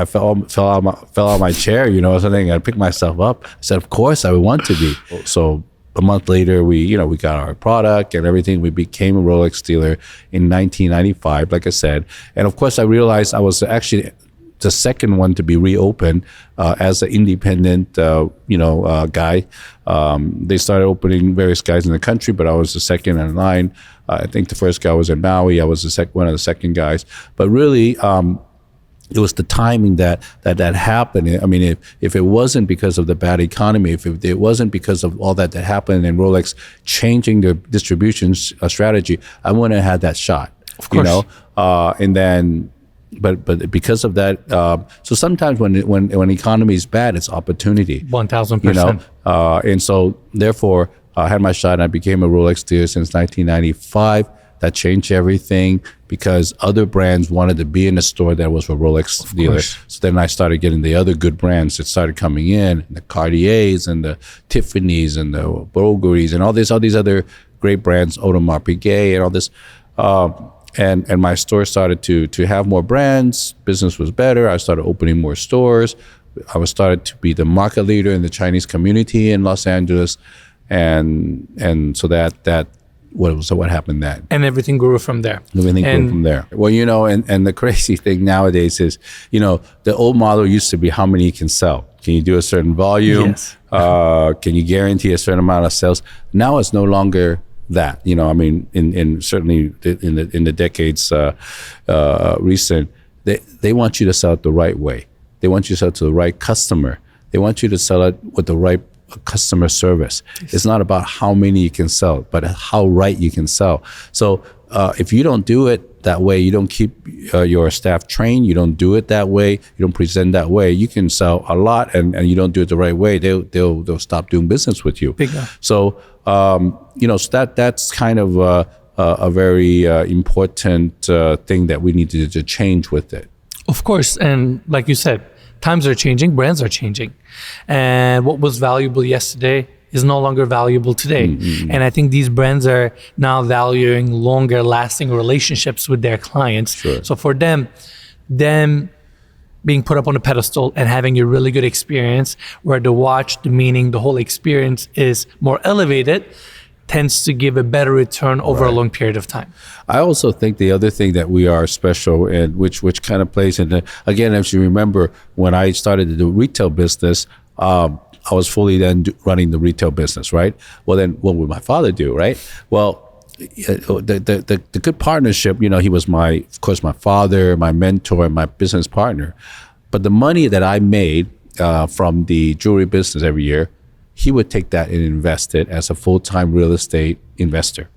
fell out my chair, you know, something. I picked myself up. I said, of course I would want to be. So a month later, we got our product and everything. We became a Rolex dealer in 1995, like I said. And of course, I realized I was actually the second one to be reopened as an independent, guy. They started opening various guys in the country, but I was the second in line. I think the first guy was in Maui. I was one of the second guys. But really, it was the timing that happened. I mean, if it wasn't because of the bad economy, if it wasn't because of all that happened and Rolex changing their distribution strategy, I wouldn't have had that shot. Of course. You know, and then. But because of that, so sometimes when economy is bad, it's opportunity. 1,000%. You know, and so therefore, I had my shot, and I became a Rolex dealer since 1995. That changed everything because other brands wanted to be in a store that was a Rolex dealer. So then I started getting the other good brands that started coming in, the Cartiers and the Tiffany's and the Bulgaris and all these other great brands, Audemars Piguet and all this. And my store started to have more brands. Business was better. I started opening more stores. I was started to be the market leader in the Chinese community in Los Angeles, and so what happened then. And everything grew from there. Everything grew from there. Well, you know, and the crazy thing nowadays is, you know, the old model used to be how many you can sell. Can you do a certain volume? Yes. Can you guarantee a certain amount of sales? Now it's no longer that, you know. I mean, in certainly in the decades recent, they want you to sell it the right way. They want you to sell it to the right customer. They want you to sell it with the right customer service. It's not about how many you can sell, but how right you can sell. So if you don't do it that way, you don't keep your staff trained, you don't do it that way, you don't present that way, you can sell a lot, and you don't do it the right way, they'll stop doing business with you. So so that's kind of a very important thing that we need to change with it. Of course, and like you said, times are changing, brands are changing, and what was valuable yesterday is no longer valuable today. Mm-hmm. And I think these brands are now valuing longer lasting relationships with their clients. Sure. So for them being put up on a pedestal and having a really good experience where the watch, the meaning, the whole experience is more elevated, tends to give a better return over a long period of time. I also think the other thing that we are special in, which kind of plays into, again, as you remember, when I started to do retail business, I was fully then running the retail business, right? Well, then what would my father do, right? Well, the good partnership, you know, he was of course, my father, my mentor, and my business partner. But the money that I made from the jewelry business every year, he would take that and invest it as a full-time real estate investor.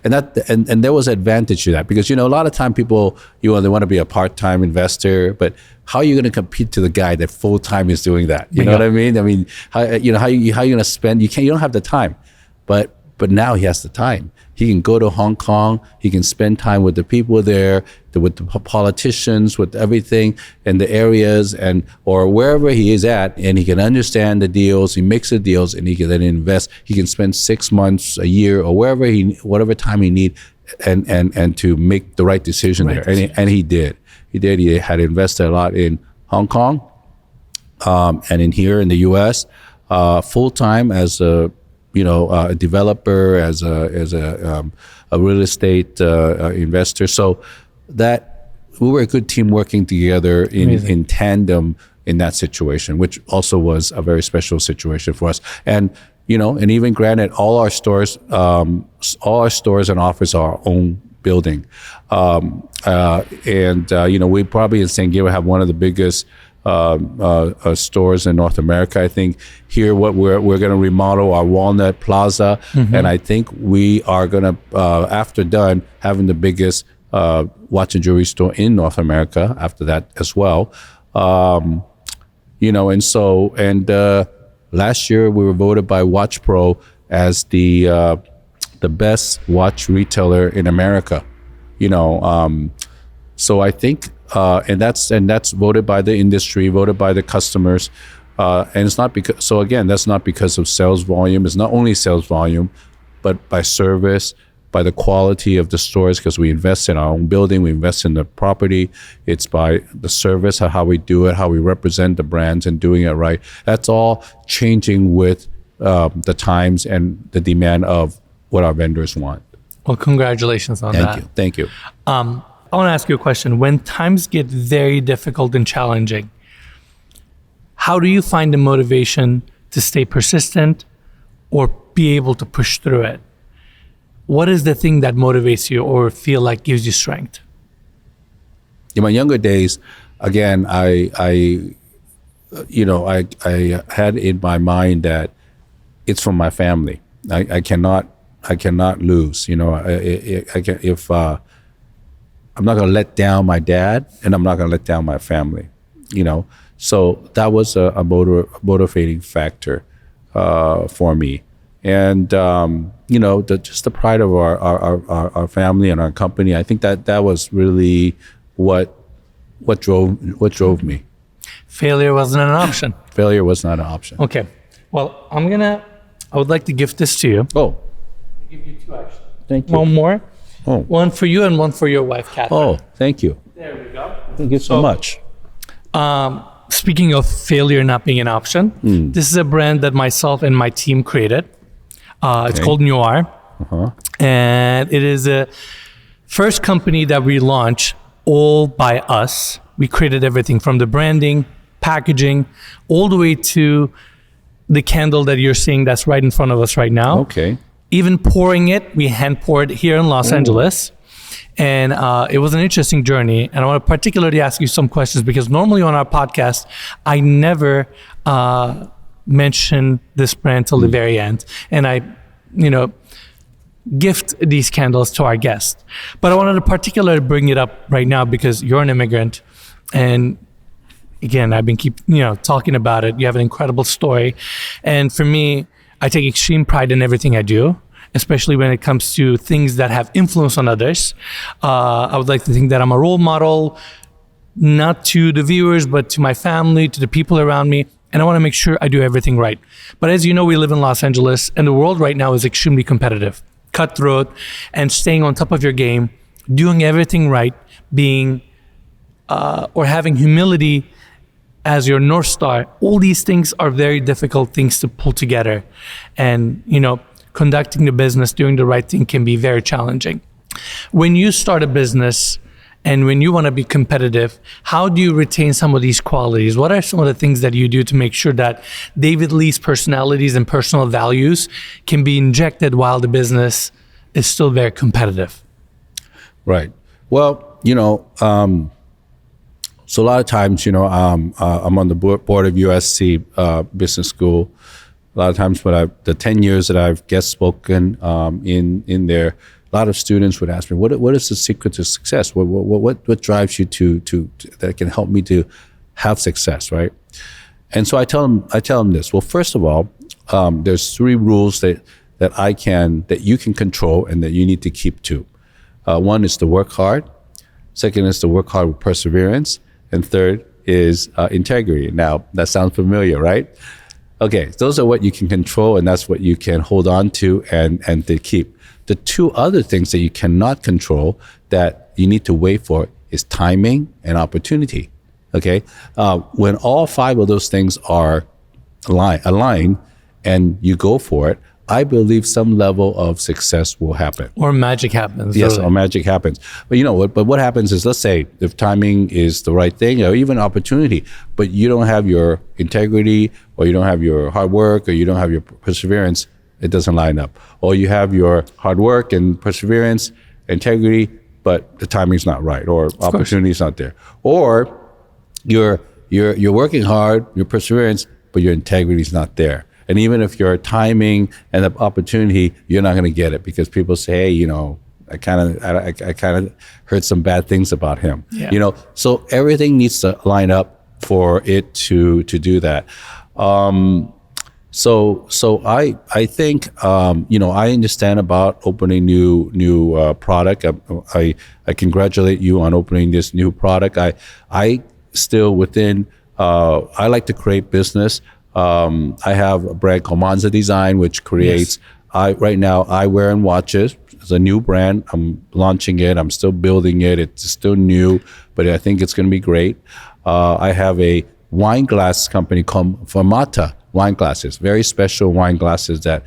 And there was an advantage to that because, you know, a lot of time people, they want to be a part-time investor, but how are you going to compete to the guy that full-time is doing that? You know what I mean? I mean, how are you going to spend? You don't have the time, but now he has the time. He can go to Hong Kong. He can spend time with the people there, with the politicians, with everything in the areas or wherever he is at, and he can understand the deals. He makes the deals, and he can then invest. He can spend 6 months, a year, or whatever time he need, and to make the right decision there. And he did. He had invested a lot in Hong Kong, and in here in the U.S. Full time as a developer, as a real estate investor. So that we were a good team working together Amazing. in tandem in that situation, which also was a very special situation for us. And and even granted, all our stores and office are our own building, we probably in St. Gabriel have one of the biggest stores in North America. I think here we're going to remodel our Walnut Plaza, and I think we are going to after done having the biggest watch and jewelry store in North America after that as well. Last year we were voted by Watch Pro as the best watch retailer in America. So I think and that's voted by the industry, voted by the customers, and it's not because. So again, that's not because of sales volume. It's not only sales volume, but by service, by the quality of the stores, because we invest in our own building, we invest in the property. It's by the service, how we do it, how we represent the brands and doing it right. That's all changing with the times and the demand of what our vendors want. Well, congratulations on that. Thank you. I want to ask you a question. When times get very difficult and challenging, how do you find the motivation to stay persistent or be able to push through it? What is the thing that motivates you or feel like gives you strength? In my younger days, again, I had in my mind that it's from my family. I cannot lose. I'm not going to let down my dad, and I'm not going to let down my family. So that was a motivating factor for me. And just the pride of our family and our company. I think that was really what drove me. Failure wasn't an option. Failure was not an option. Okay. Well, I would like to gift this to you. Oh. I'll give you two actually. Thank you. One more. Oh. One for you and one for your wife, Catherine. Oh, thank you. There we go. Thank you so much. Speaking of failure not being an option, this is a brand that myself and my team created. It's called Nuare. And it is a first company that we launched all by us. We created everything from the branding, packaging, all the way to the candle that you're seeing that's right in front of us right now. Okay. Even pouring it, we hand poured here in Los Angeles. And it was an interesting journey. And I want to particularly ask you some questions because normally on our podcast, I never mention this brand till the very end. And I, gift these candles to our guests. But I wanted to particularly bring it up right now because you're an immigrant. And again, I've been talking about it. You have an incredible story. And for me, I take extreme pride in everything I do, especially when it comes to things that have influence on others. I would like to think that I'm a role model, not to the viewers, but to my family, to the people around me. And I want to make sure I do everything right. But as you know, we live in Los Angeles and the world right now is extremely competitive, cutthroat, and staying on top of your game, doing everything right, being, or having humility as your North Star. All these things are very difficult things to pull together. And, conducting the business, doing the right thing can be very challenging. When you start a business and when you want to be competitive, how do you retain some of these qualities? What are some of the things that you do to make sure that David Lee's personalities and personal values can be injected while the business is still very competitive? Right. Well, so a lot of times, I'm on the board of USC Business School. A lot of times when the 10 years that I've guest spoken in there, a lot of students would ask me, what is the secret to success? What drives you to that can help me to have success, right? And so I tell them this. Well, first of all, there's 3 rules that you can control and that you need to keep to. One is to work hard. Second is to work hard with perseverance. And third is integrity. Now, that sounds familiar, right? Okay, those are what you can control, and that's what you can hold on to and to keep. The 2 other things that you cannot control that you need to wait for is timing and opportunity. Okay, when all 5 of those things are aligned and you go for it, I believe some level of success will happen. Or magic happens. Yes, really. or magic happens. But you know what? But what happens is, let's say, if timing is the right thing, or even opportunity, but you don't have your integrity, or you don't have your hard work, or you don't have your perseverance, it doesn't line up. Or you have your hard work and perseverance, integrity, but the timing's not right, or opportunity is not there. Or you're working hard, your perseverance, but your integrity is not there. And even if your timing and the opportunity, you're not going to get it, because people say, hey, you know, I kind of heard some bad things about him. Yeah. You know, so everything needs to line up for it to do that. So I think you know, I understand about opening new product. I congratulate you on opening this new product. I still within I like to create business. I have a brand called Monza Design, which creates right now eyewear and watches. It's a new brand. I'm launching it. I'm still building it. It's still new, but I think it's going to be great. I have a wine glass company called Fermata wine glasses, very special wine glasses that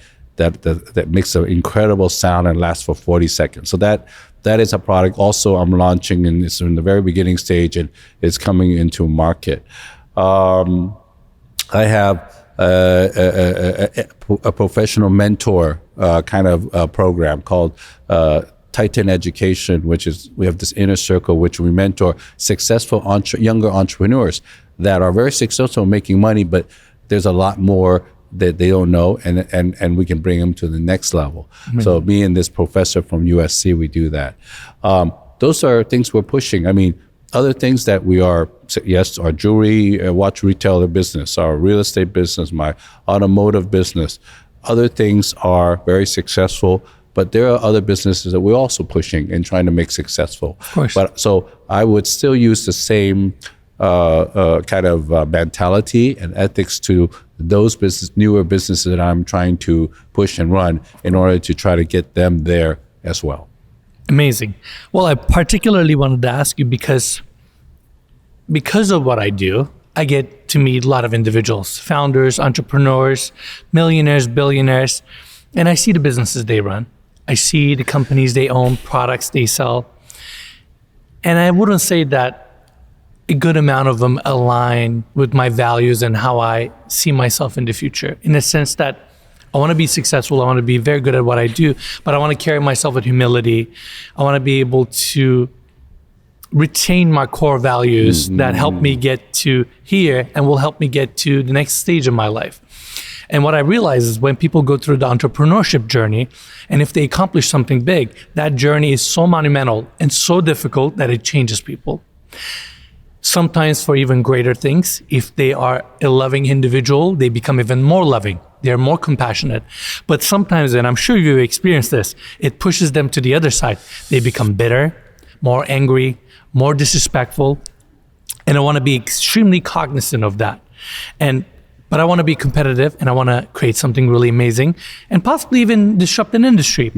makes an incredible sound and lasts for 40 seconds. So that is a product also I'm launching, and it's in the very beginning stage, and it's coming into market. I have a professional mentor kind of program called Titan Education, which is, we have this inner circle which we mentor successful younger entrepreneurs that are very successful making money, but there's a lot more that they don't know, and we can bring them to the next level. Mm-hmm. So me and this professor from USC, we do that. Those are things we're pushing. I mean, other things that we are, yes, our jewelry, watch retailer business, our real estate business, my automotive business. Other things are very successful, but there are other businesses that we're also pushing and trying to make successful. Of course. But so I would still use the same kind of mentality and ethics to those newer businesses that I'm trying to push and run in order to try to get them there as well. Amazing. Well, I particularly wanted to ask you because of what I do, I get to meet a lot of individuals, founders, entrepreneurs, millionaires, billionaires, and I see the businesses they run. I see the companies they own, products they sell. And I wouldn't say that a good amount of them align with my values and how I see myself in the future, in the sense that I want to be successful. I want to be very good at what I do, but I want to carry myself with humility. I want to be able to retain my core values that help me get to here and will help me get to the next stage of my life. And what I realize is when people go through the entrepreneurship journey, and if they accomplish something big, that journey is so monumental and so difficult that it changes people. Sometimes for even greater things, if they are a loving individual, they become even more loving. They're more compassionate. But sometimes, and I'm sure you've experienced this, it pushes them to the other side. They become bitter, more angry, more disrespectful. And I want to be extremely cognizant of that. But I want to be competitive, and I want to create something really amazing and possibly even disrupt an industry.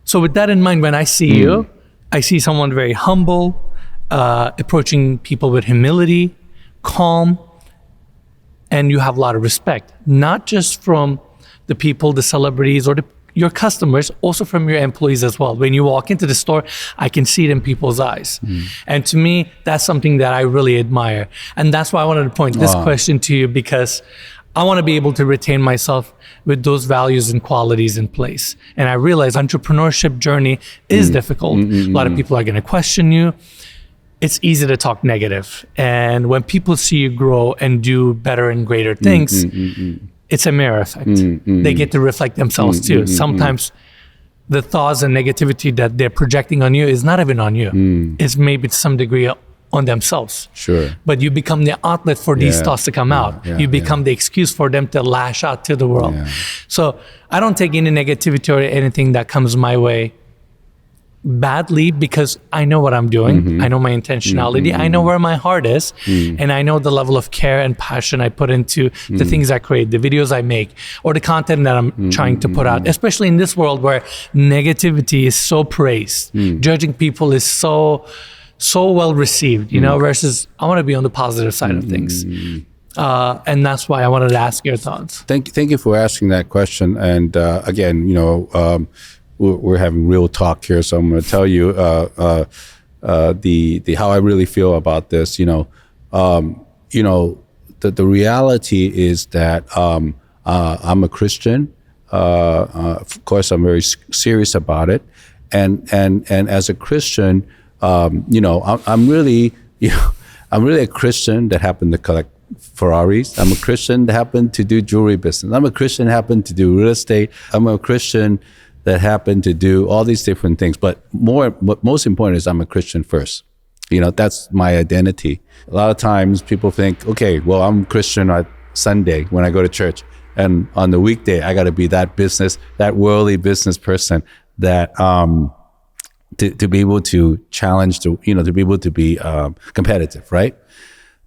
So with that in mind, when I see you, I see someone very humble, approaching people with humility, calm, and you have a lot of respect, not just from the people, the celebrities, or your customers, also from your employees as well. When you walk into the store, I can see it in people's eyes. And to me, that's something that I really admire. And that's why I wanted to point this question to you, because I want to be able to retain myself with those values and qualities in place. And I realize entrepreneurship journey is difficult. A lot of people are going to question you. It's easy to talk negative. And when people see you grow and do better and greater things, it's a mirror effect. They get to reflect themselves too. Sometimes the thoughts and negativity that they're projecting on you is not even on you. It's maybe to some degree on themselves. Sure. But you become the outlet for these thoughts to come out. You become the excuse for them to lash out to the world. So I don't take any negativity or anything that comes my way badly, because I know what I'm doing. I know my intentionality. I know where my heart is. And I know the level of care and passion I put into the things I create, the videos I make, or the content that I'm trying to put out, especially in this world where negativity is so praised. Judging people is so well received, you know, versus I want to be on the positive side of things. And that's why I wanted to ask your thoughts. Thank you for asking that question. And again, we're having real talk here, so I'm going to tell you the how I really feel about this. The reality is that I'm a Christian. Of course, I'm very serious about it, and as a Christian, I'm really I'm really a Christian that happened to collect Ferraris. I'm a Christian that happened to do jewelry business. I'm a Christian that happened to do real estate. I'm a Christian that happened to do all these different things. But most important is I'm a Christian first. That's my identity. A lot of times people think, okay, well, I'm Christian on Sunday when I go to church. And on the weekday, I got to be that worldly business person that to be able to challenge, to be able to be competitive, right?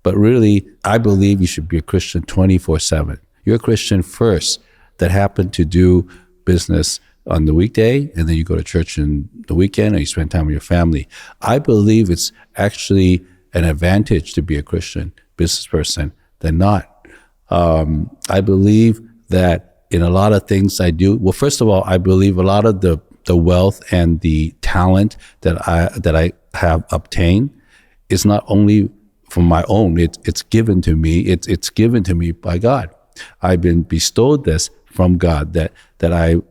But really, I believe you should be a Christian 24/7. You're a Christian first that happened to do business on the weekday, and then you go to church on the weekend, and you spend time with your family. I believe it's actually an advantage to be a Christian business person than not. I believe that in a lot of things I do, well, first of all, I believe a lot of the wealth and the talent that I have obtained is not only from my own, it's given to me. It's given to me by God. I've been bestowed this from God, that I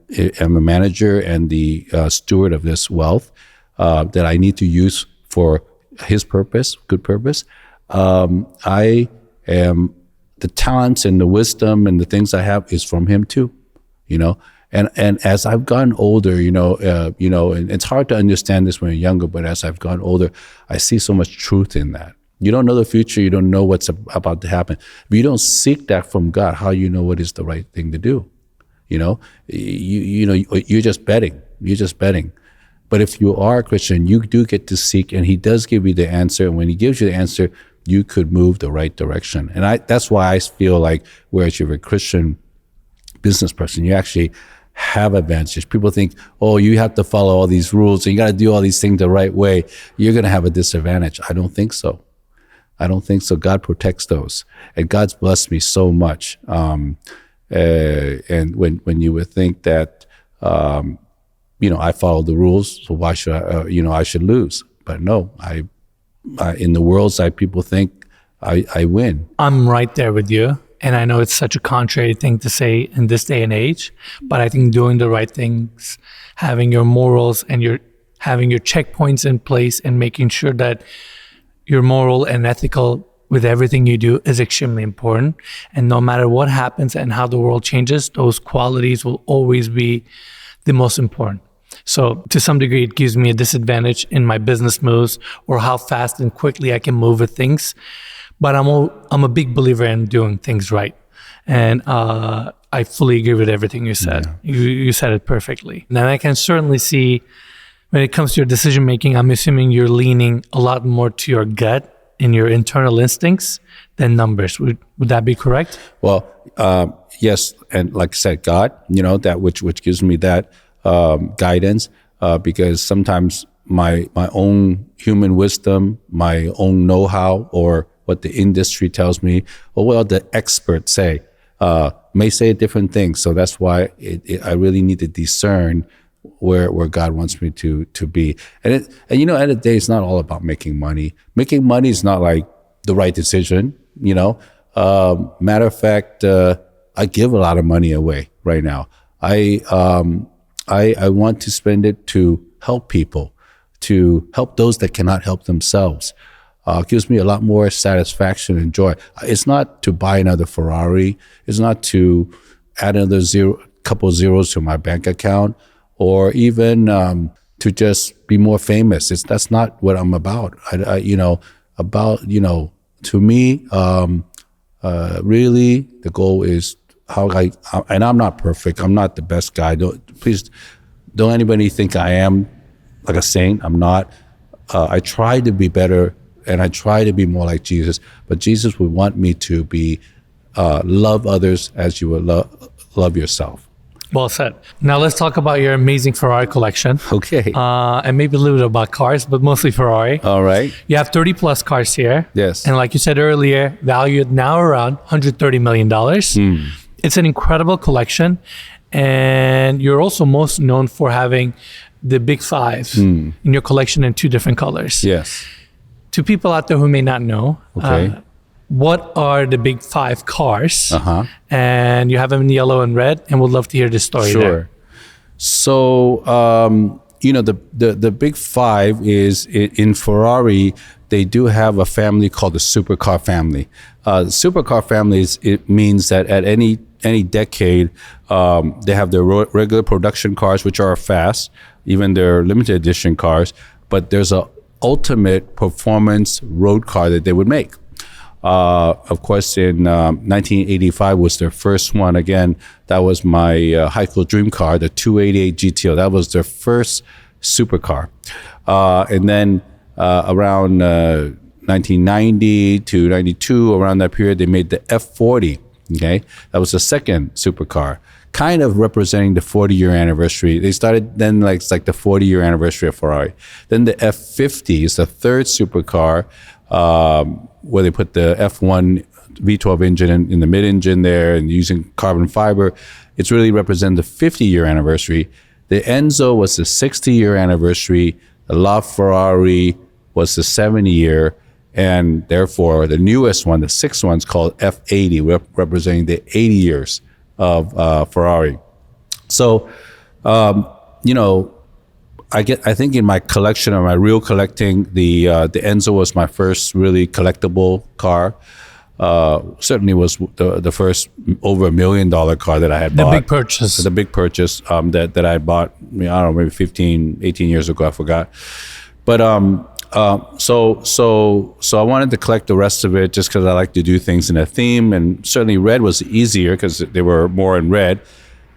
am a manager and the steward of this wealth that I need to use for His purpose, good purpose. I am, the talents and the wisdom and the things I have is from Him too, And as I've gotten older, and it's hard to understand this when you're younger, but as I've gotten older, I see so much truth in that. You don't know the future. You don't know what's about to happen. If you don't seek that from God, how you know what is the right thing to do? You're just betting. You're just betting. But if you are a Christian, you do get to seek, and He does give you the answer. And when He gives you the answer, you could move the right direction. And that's why I feel like, whereas you're a Christian business person, you actually have advantages. People think, oh, you have to follow all these rules and you got to do all these things the right way. You're going to have a disadvantage. I don't think so. God protects those, and God's blessed me so much. And when you would think that, I follow the rules, so why should I should lose? But no, I in the world's side, people think I win. I'm right there with you. And I know it's such a contrary thing to say in this day and age, but I think doing the right things, having your morals and having your checkpoints in place, and making sure that you're moral and ethical with everything you do is extremely important. And no matter what happens and how the world changes, those qualities will always be the most important. So to some degree, it gives me a disadvantage in my business moves or how fast and quickly I can move with things. But I'm a big believer in doing things right. And I fully agree with everything you said. Yeah. You said it perfectly. And I can certainly see when it comes to your decision making, I'm assuming you're leaning a lot more to your gut and your internal instincts than numbers. Would that be correct? Well, yes. And like I said, God, that which gives me that guidance, because sometimes my own human wisdom, my own know-how, or what the industry tells me, or what the experts say, may say a different thing. So that's why I really need to discern where God wants me to be. And at the end of the day, it's not all about making money. Making money is not like the right decision. Matter of fact, I give a lot of money away right now. I want to spend it to help people, to help those that cannot help themselves. Gives me a lot more satisfaction and joy. It's not to buy another Ferrari. It's not to add another couple zeros to my bank account, or even to just be more famous. That's not what I'm about. To me, really, the goal is and I'm not perfect. I'm not the best guy. Don't anybody think I am like a saint. I'm not. I try to be better, and I try to be more like Jesus. But Jesus would want me to be love others as you would love yourself. Well said. Now let's talk about your amazing Ferrari collection. Okay. And maybe a little bit about cars, but mostly Ferrari. All right. You have 30 plus cars here. Yes. And like you said earlier, valued now around $130 million. It's an incredible collection. And you're also most known for having the big five in your collection in two different colors. Yes. To people out there who may not know, what are the big five cars? And you have them in yellow and red, and we'd love to hear the story there. So, the big five is in Ferrari, they do have a family called the supercar family. The supercar family it means that at any decade, they have their regular production cars, which are fast, even their limited edition cars, but there's a ultimate performance road car that they would make. Of course, in 1985 was their first one. Again, that was my high school dream car, the 288 GTO. That was their first supercar. And then around 1990 to 92, around that period, they made the F40. Okay, that was the second supercar, kind of representing the 40-year anniversary. They started then it's like the 40-year anniversary of Ferrari. Then the F50 is the third supercar, where they put the F1 V12 engine in the mid-engine there and using carbon fiber. It's really representing the 50-year anniversary. The Enzo was the 60-year anniversary. The LaFerrari was the 70-year. And therefore, the newest one, the sixth one, is called F80, representing the 80 years of Ferrari. So, I think in my collection, or my real collecting, the Enzo was my first really collectible car. Certainly was the first over $1 million car that I had bought. The big purchase. The big purchase that I bought, I don't know, maybe 15, 18 years ago, I forgot. But so I wanted to collect the rest of it just because I like to do things in a theme. And certainly red was easier because they were more in red.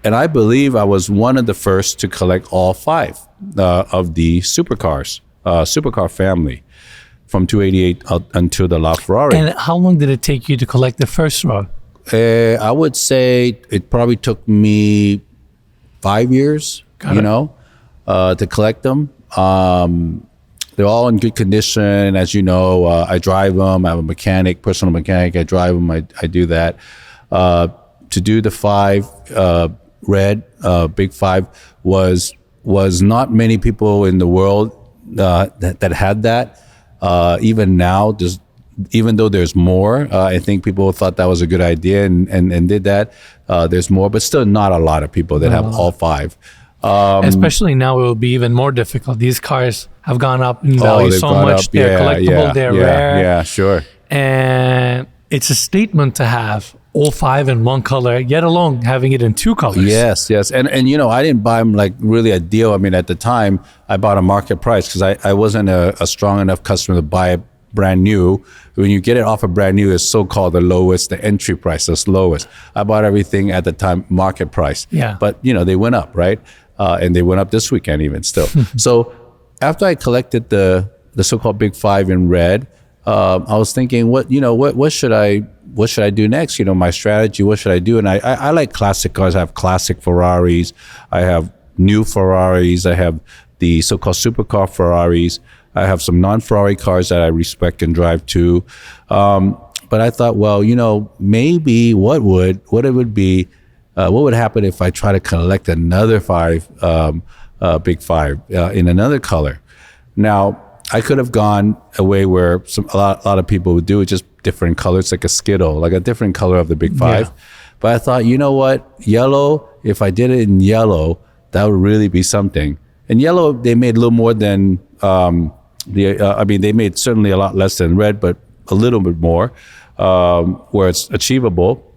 And I believe I was one of the first to collect all five of the supercar family, from 288 until the LaFerrari. And how long did it take you to collect the first one? I would say it probably took me 5 years, to collect them. They're all in good condition. As you know, I drive them. I have a mechanic, personal mechanic. I drive them. I do that. To do the five red, big five, was not many people in the world that had that. Even now, even though there's more, I think people thought that was a good idea and did that. There's more, but still not a lot of people that have all five. Especially now, it will be even more difficult. These cars have gone up in value so much. They're collectible, they're rare. Yeah, sure. And it's a statement to have all five in one color, yet alone having it in two colors. Yes. And I didn't buy them like really a deal. I mean, at the time, I bought a market price because I wasn't a strong enough customer to buy it brand new. When you get it off of brand new, it's so-called the lowest, the entry price, the lowest. I bought everything at the time market price. Yeah. But, they went up, right? And they went up this weekend even still. So after I collected the so-called big five in red, I was thinking, what should I do next? My strategy, what should I do? And I like classic cars. I have classic Ferraris. I have new Ferraris. I have the so-called supercar Ferraris. I have some non-Ferrari cars that I respect and drive too. But I thought, well, maybe what would happen if I try to collect another big five in another color? Now, I could have gone a way where a lot of people would do it, just different colors, like a Skittle, like a different color of the big five. Yeah. But I thought, you know what? Yellow, if I did it in yellow, that would really be something. And yellow, they made a little more than, they made certainly a lot less than red, but a little bit more, where it's achievable.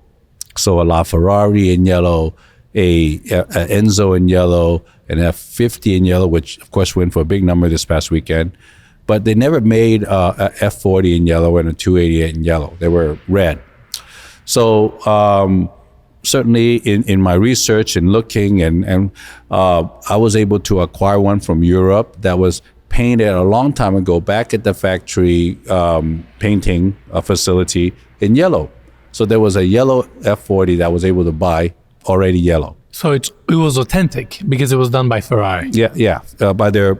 So a LaFerrari in yellow, a Enzo in yellow, an F50 in yellow, which of course went for a big number this past weekend. But they never made a F40 in yellow and a 288 in yellow. They were red. So certainly in my research and looking, and I was able to acquire one from Europe that was painted a long time ago back at the factory painting facility in yellow. So there was a yellow F40 that I was able to buy already yellow. So it was authentic because it was done by Ferrari. Yeah, by their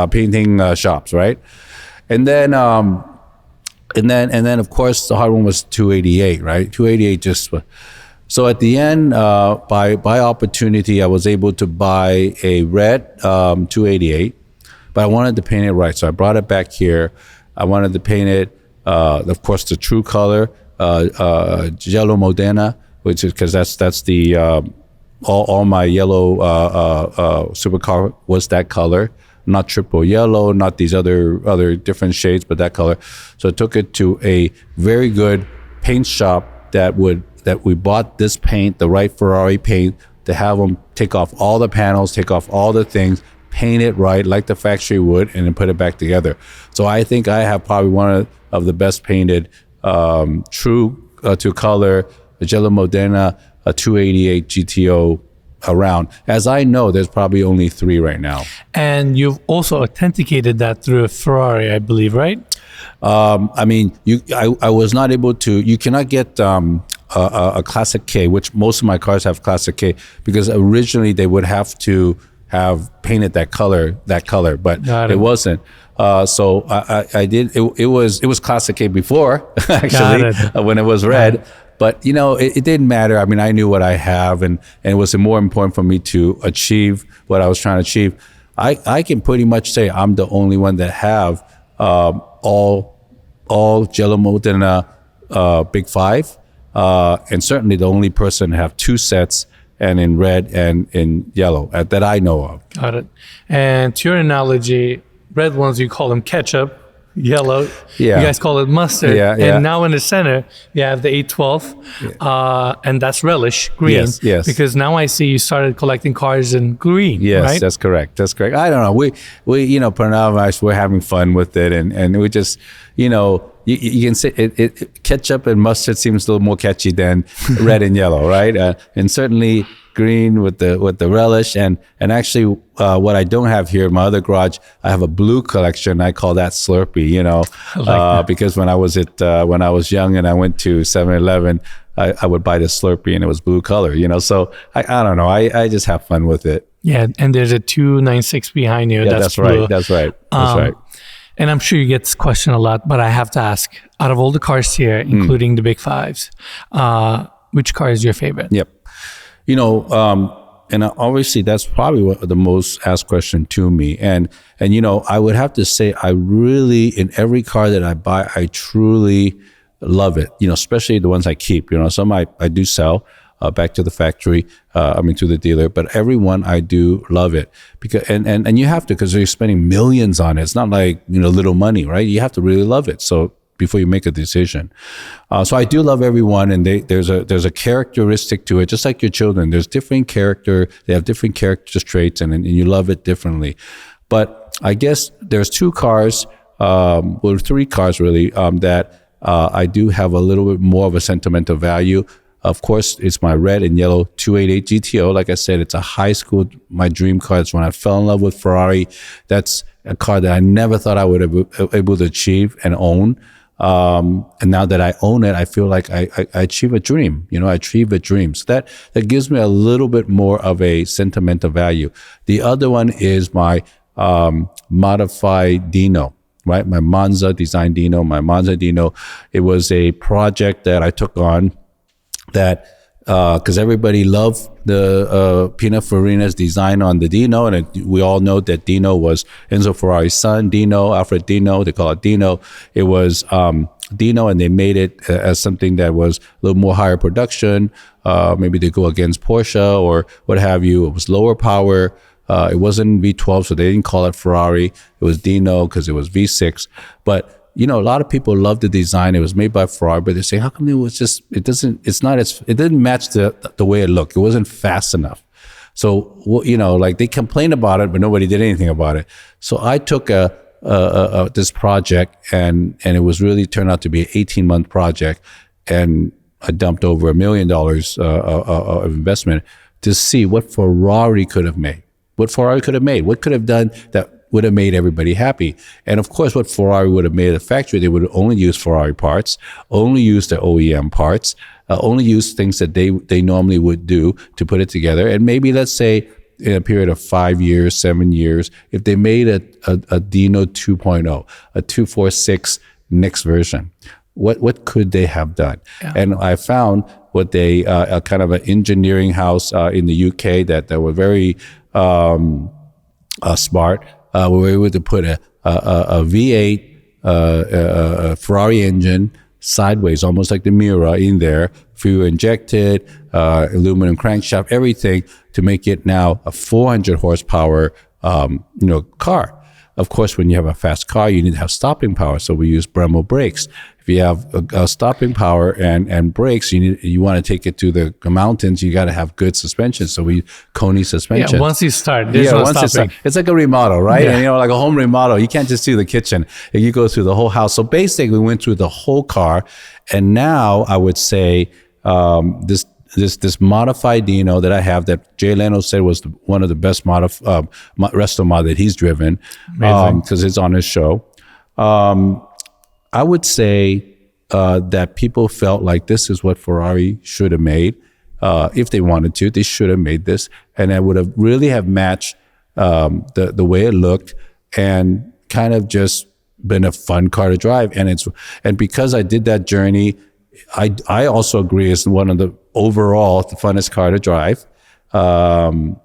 painting shops, right? And then of course the hard one was 288, right? 288 just. So at the end, by opportunity, I was able to buy a red 288, but I wanted to paint it right, so I brought it back here. I wanted to paint it, of course, the true color, yellow Modena, which is because that's the all my yellow supercar was that color, not triple yellow, not these other different shades, but that color. So I took it to a very good paint shop that we bought this paint, the right Ferrari paint, to have them take off all the panels, take off all the things, paint it right like the factory would, and then put it back together. So I think I have probably one of the best painted true to color Jello Modena 288 GTO around. As I know, there's probably only 3 right now. And you've also authenticated that through a Ferrari, I believe, right? I mean, I was not able to. You cannot get a Classic K, which most of my cars have Classic K, because originally they would have to have painted that color, but it wasn't. So I did. It was Classic K before, actually, when it was red. But it didn't matter. I mean, I knew what I have, and it was more important for me to achieve what I was trying to achieve. I can pretty much say I'm the only one that have all Jello Modena Big 5, and certainly the only person to have 2 sets, and in red and in yellow that I know of. Got it. And to your analogy, red ones you call them ketchup, yellow, you guys call it mustard, and now in the center you have the 812, and that's relish green. Yes. Because now I see you started collecting cars in green. Yes, right? That's correct. I don't know. We Pranav and I, we're having fun with it, and we just you can say it ketchup and mustard seems a little more catchy than red and yellow, right? And certainly green with the relish, and actually what I don't have here in my other garage, I have a blue collection. I call that Slurpee, because when I was young and I went to 7-Eleven, I would buy the Slurpee and it was blue color, So I don't know. I just have fun with it. Yeah, and there's a 296 behind you. Yeah, that's right. That's right. And I'm sure you get this question a lot, but I have to ask, out of all the cars here, including the Big 5s, which car is your favorite? Yep. And obviously that's probably the most asked question to me. And I would have to say, I really, in every car that I buy, I truly love it, especially the ones I keep. Some I do sell back to the factory, to the dealer, but every one I do love it, because and you have to, because you're spending millions on it. It's not like little money, right? You have to really love it. So before you make a decision, so I do love every one, and there's a characteristic to it, just like your children. There's different character, they have different character traits, and you love it differently. But I guess there's 2 cars, 3 cars really, that I do have a little bit more of a sentimental value. Of course, it's my red and yellow 288 GTO. Like I said, it's a high school, my dream car. It's when I fell in love with Ferrari. That's a car that I never thought I would be able to achieve and own. And now that I own it, I feel like I achieve a dream. I achieve a dream. So that gives me a little bit more of a sentimental value. The other one is my modified Dino. Right, my Monza design Dino, It was a project that I took on, that because everybody loved the Pininfarina's design on the Dino, and we all know that Dino was Enzo Ferrari's son, Alfred Dino. They call it Dino. It was Dino, and they made it as something that was a little more higher production. Maybe they go against Porsche or what have you. It was lower power. It wasn't V12, so they didn't call it Ferrari. It was Dino because it was V6. But a lot of people love the design. It was made by Ferrari, but they say, how come it didn't match the way it looked. It wasn't fast enough. So, like they complained about it, but nobody did anything about it. So I took this project, and it was really turned out to be an 18-month project, and I dumped over $1 million of investment to see what Ferrari could have made. What could have done that would have made everybody happy. And of course, what Ferrari would have made at the factory, they would only use Ferrari parts, only use the OEM parts, only use things that they normally would do to put it together. And maybe, let's say, in a period of 5 years, 7 years, if they made a Dino 2.0, a 246 next version, what could they have done? Yeah. And I found what they, a kind of an engineering house in the UK that were very smart, were able to put a V8 Ferrari engine sideways, almost like the Miura, in there, fuel injected, aluminum crankshaft, everything to make it now a 400 horsepower, car. Of course, when you have a fast car, you need to have stopping power. So we use Brembo brakes. If you have a stopping power and brakes, you want to take it to the mountains, you got to have good suspension. So we use Koni suspension. Yeah, once you start, there's no stopping. It's like a remodel, right? Yeah. And, like a home remodel. You can't just do the kitchen. You go through the whole house. So basically, we went through the whole car. And now I would say this modified Dino that I have, that Jay Leno said was one of the best resto mod that he's driven, because it's on his show. I would say that people felt like this is what Ferrari should have made. If they wanted to, they should have made this, and it would have really have matched the way it looked, and kind of just been a fun car to drive. And because I did that journey, I also agree it's one of the overall the funnest car to drive.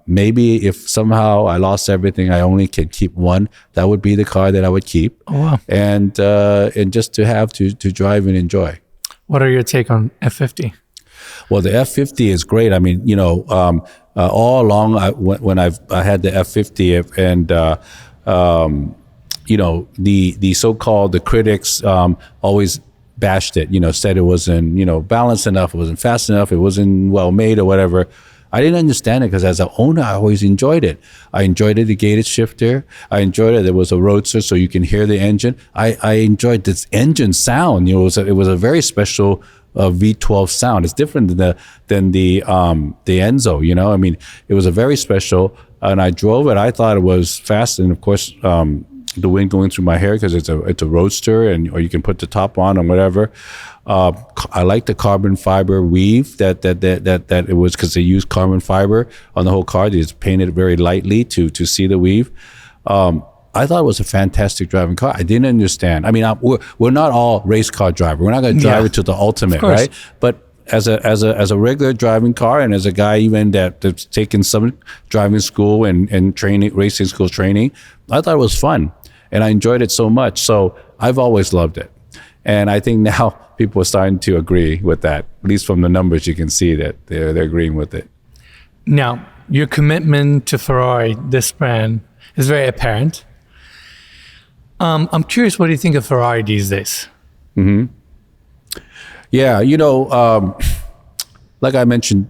Maybe if somehow I lost everything, I only could keep one, that would be the car that I would keep. Oh, wow. And just to have to drive and enjoy. What are your take on F50? Well, the F50 is great. I mean, all along when I had the F50 and the so-called the critics always bashed it, said it wasn't, balanced enough, it wasn't fast enough, it wasn't well made or whatever. I didn't understand it because as an owner, I always enjoyed it. I enjoyed the gated shifter. I enjoyed it. There was a roadster, so you can hear the engine. I enjoyed this engine sound. It was a very special V12 sound. It's different than the Enzo. I mean, it was a very special. And I drove it. I thought it was fast, and of course, the wind going through my hair because it's a roadster, or you can put the top on or whatever. I like the carbon fiber weave that it was, because they used carbon fiber on the whole car. They just painted it very lightly to see the weave. I thought it was a fantastic driving car. I didn't understand. I mean, we're not all race car driver. We're not going to drive it to the ultimate, right? But as a regular driving car, and as a guy even that's taken some driving school and training, racing school training, I thought it was fun. And I enjoyed it so much. So I've always loved it. And I think now people are starting to agree with that. At least from the numbers, you can see that they're agreeing with it. Now, your commitment to Ferrari, this brand, is very apparent. I'm curious, what do you think of Ferrari these days? Mm-hmm. Yeah, like I mentioned,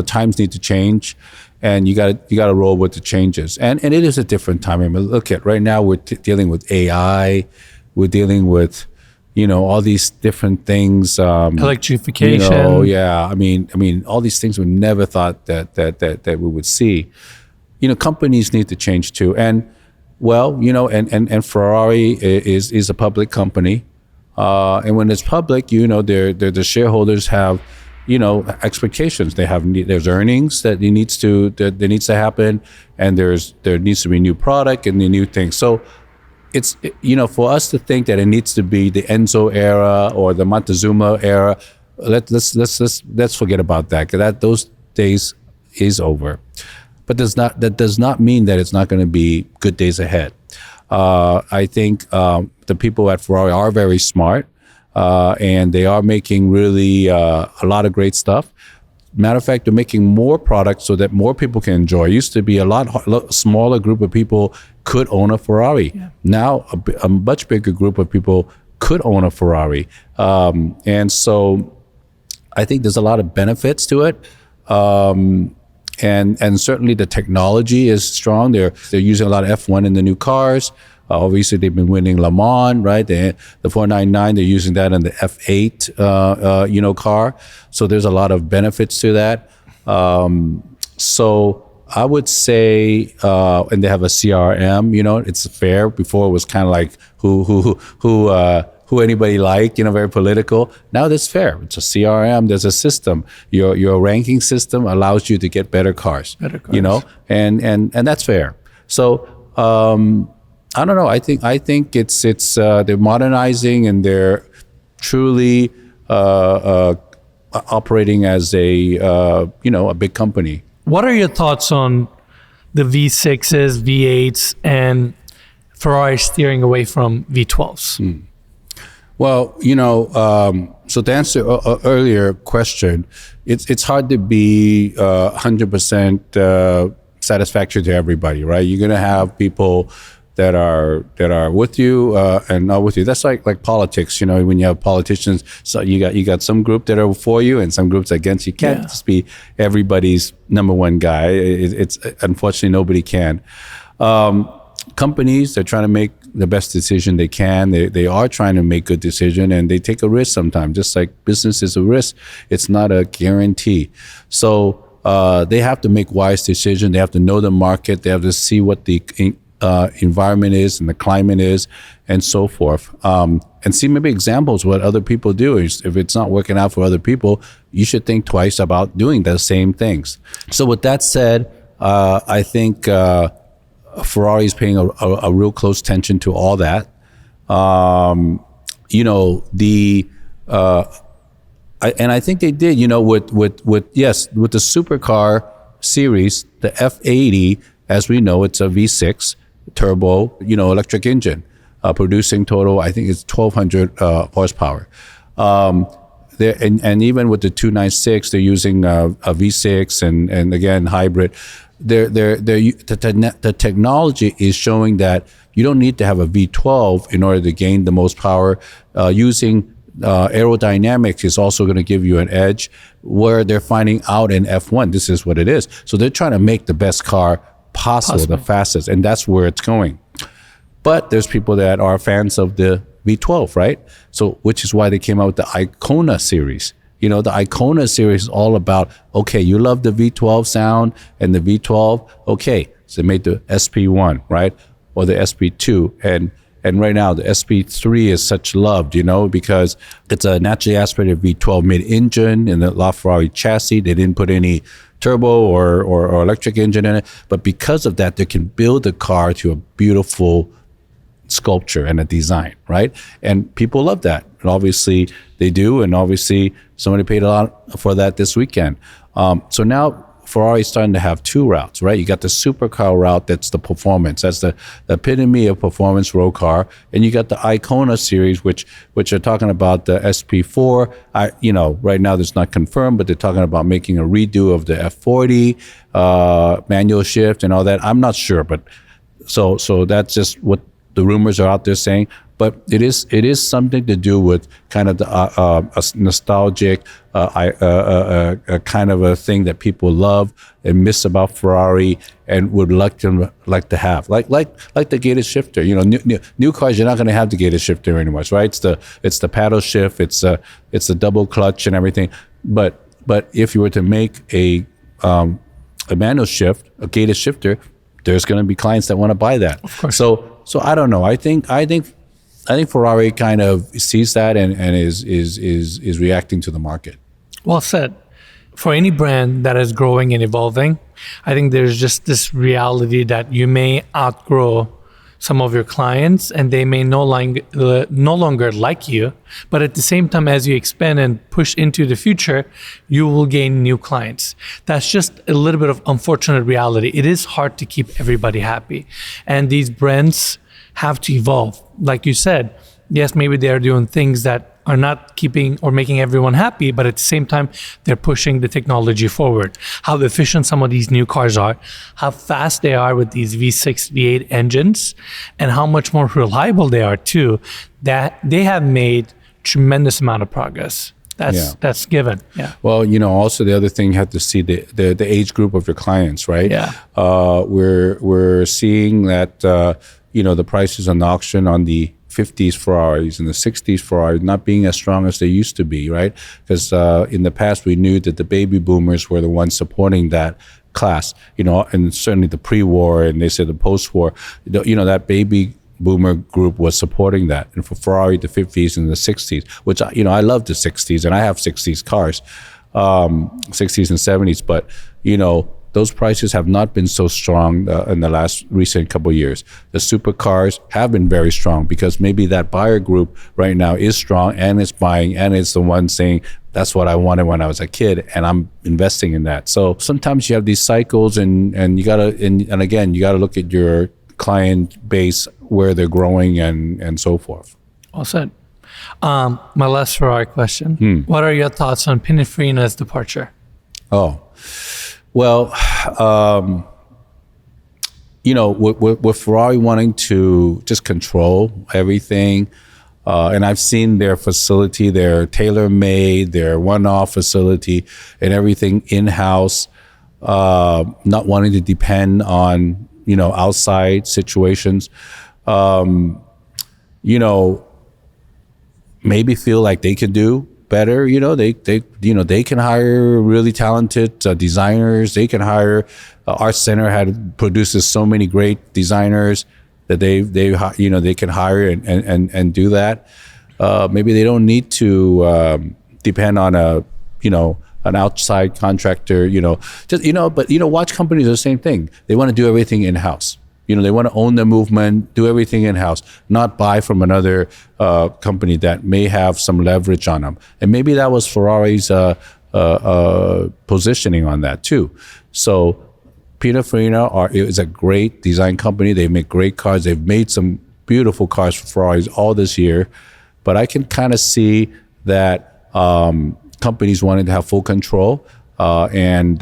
times need to change. And you got to roll with the changes, and it is a different time. I mean, look at right now we're dealing with AI, we're dealing with, all these different things. Electrification. I mean, all these things we never thought that we would see. Companies need to change too, and and Ferrari is a public company, and when it's public, the shareholders have, expectations. There's earnings that needs to happen, and there needs to be new product and the new things. So it's, for us to think that it needs to be the Enzo era or the Montezuma era, let's forget about that, because those days is over. But that does not mean that it's not going to be good days ahead. I think the people at Ferrari are very smart. And they are making really a lot of great stuff. Matter of fact, they're making more products so that more people can enjoy. It used to be a lot smaller group of people could own a Ferrari. Yeah. Now, a much bigger group of people could own a Ferrari. And so I think there's a lot of benefits to it. And certainly the technology is strong. They're using a lot of F1 in the new cars. Obviously, they've been winning Le Mans, right? The 499, they're using that in the F8, car. So there's a lot of benefits to that. So I would say, and they have a CRM. It's fair. Before it was kind of like who anybody like. Very political. Now that's fair. It's a CRM. There's a system. Your ranking system allows you to get better cars. And that's fair. So I don't know. I think it's they're modernizing and they're truly operating as a big company. What are your thoughts on the V6s, V8s, and Ferrari steering away from V12s? Well, so to answer earlier question, it's hard to be 100% satisfactory to everybody, right? You're gonna have people that are with you and not with you. That's like politics, when you have politicians. So you got some group that are for you and some groups against you. Can't just be everybody's number one guy. It's unfortunately nobody can. Companies, they're trying to make the best decision they can. They are trying to make good decision, and they take a risk sometimes. Just like business is a risk, it's not a guarantee. So they have to make wise decisions. They have to know the market. They have to see what the environment is and the climate is and so forth, and see maybe examples what other people do. If it's not working out for other people, you should think twice about doing the same things. So with that said, I think Ferrari is paying a real close attention to all that. And I think they did, with the supercar series, the F80, as we know, it's a V6 turbo, electric engine, producing total, I think it's 1,200 horsepower. And even with the 296, they're using a V6 and again, hybrid. The technology is showing that you don't need to have a V12 in order to gain the most power. Using aerodynamics is also going to give you an edge, where they're finding out in F1, this is what it is. So they're trying to make the best car possible, the fastest, and that's where it's going. But there's people that are fans of the V12, right? So, which is why they came out with the Icona series. The Icona series is all about, okay, you love the V12 sound and the V12, okay, so they made the SP1, right? Or the SP2, and right now the SP3 is such loved, because it's a naturally aspirated V12 mid-engine in the LaFerrari chassis. They didn't put any turbo or electric engine in it, but because of that, they can build the car to a beautiful sculpture and a design, right? And people love that, and obviously they do, and obviously somebody paid a lot for that this weekend. So now Ferrari's starting to have two routes, right? You got the supercar route, that's the performance, that's the epitome of performance road car, and you got the Icona series, which are talking about the SP4. Right now it's not confirmed, but they're talking about making a redo of the F40, manual shift and all that. I'm not sure, but so that's just what the rumors are out there saying. But it is something to do with kind of the a nostalgic kind of a thing that people love and miss about Ferrari and would like to have, like the gated shifter. New cars, you're not going to have the gated shifter anymore, right? It's the paddle shift, it's the double clutch and everything. But if you were to make a manual shift, a gated shifter, there's going to be clients that want to buy that. Of course. So I don't know. I think Ferrari kind of sees that and is reacting to the market. Well said. For any brand that is growing and evolving, I think there's just this reality that you may outgrow some of your clients and they may no longer like you, but at the same time, as you expand and push into the future, you will gain new clients. That's just a little bit of unfortunate reality. It is hard to keep everybody happy, and these brands have to evolve. Like you said, yes, maybe they're doing things that are not keeping or making everyone happy, but at the same time, they're pushing the technology forward. How efficient some of these new cars are, how fast they are with these V6, V8 engines, and how much more reliable they are too, that they have made tremendous amount of progress. That's given. Yeah. Well, also the other thing, you have to see the age group of your clients, right? Yeah. We're seeing that, the prices on the auction on the 50s Ferraris and the 60s Ferraris not being as strong as they used to be, right? Because in the past, we knew that the baby boomers were the ones supporting that class, and certainly the pre-war and they said the post-war, that baby boomer group was supporting that. And for Ferrari, the 50s and the 60s, which, I love the 60s and I have 60s cars, 60s and 70s, but, those prices have not been so strong in the last recent couple of years. The supercars have been very strong because maybe that buyer group right now is strong and it's buying and it's the one saying, that's what I wanted when I was a kid and I'm investing in that. So sometimes you have these cycles and you gotta, and again, you gotta look at your client base, where they're growing and so forth. All said. My last Ferrari question. What are your thoughts on Pininfarina's departure? Oh, well, with Ferrari wanting to just control everything, and I've seen their facility, their tailor-made, their one-off facility, and everything in-house, not wanting to depend on, outside situations, maybe feel like they could do better. They can hire really talented designers. They can hire. Our center produces so many great designers that they can hire and do that. Maybe they don't need to depend on an outside contractor. But watch companies are the same thing. They want to do everything in house. They want to own the movement, do everything in-house, not buy from another company that may have some leverage on them. And maybe that was Ferrari's positioning on that too. So Pininfarina is a great design company. They make great cars. They've made some beautiful cars for Ferraris all this year. But I can kind of see that companies wanting to have full control and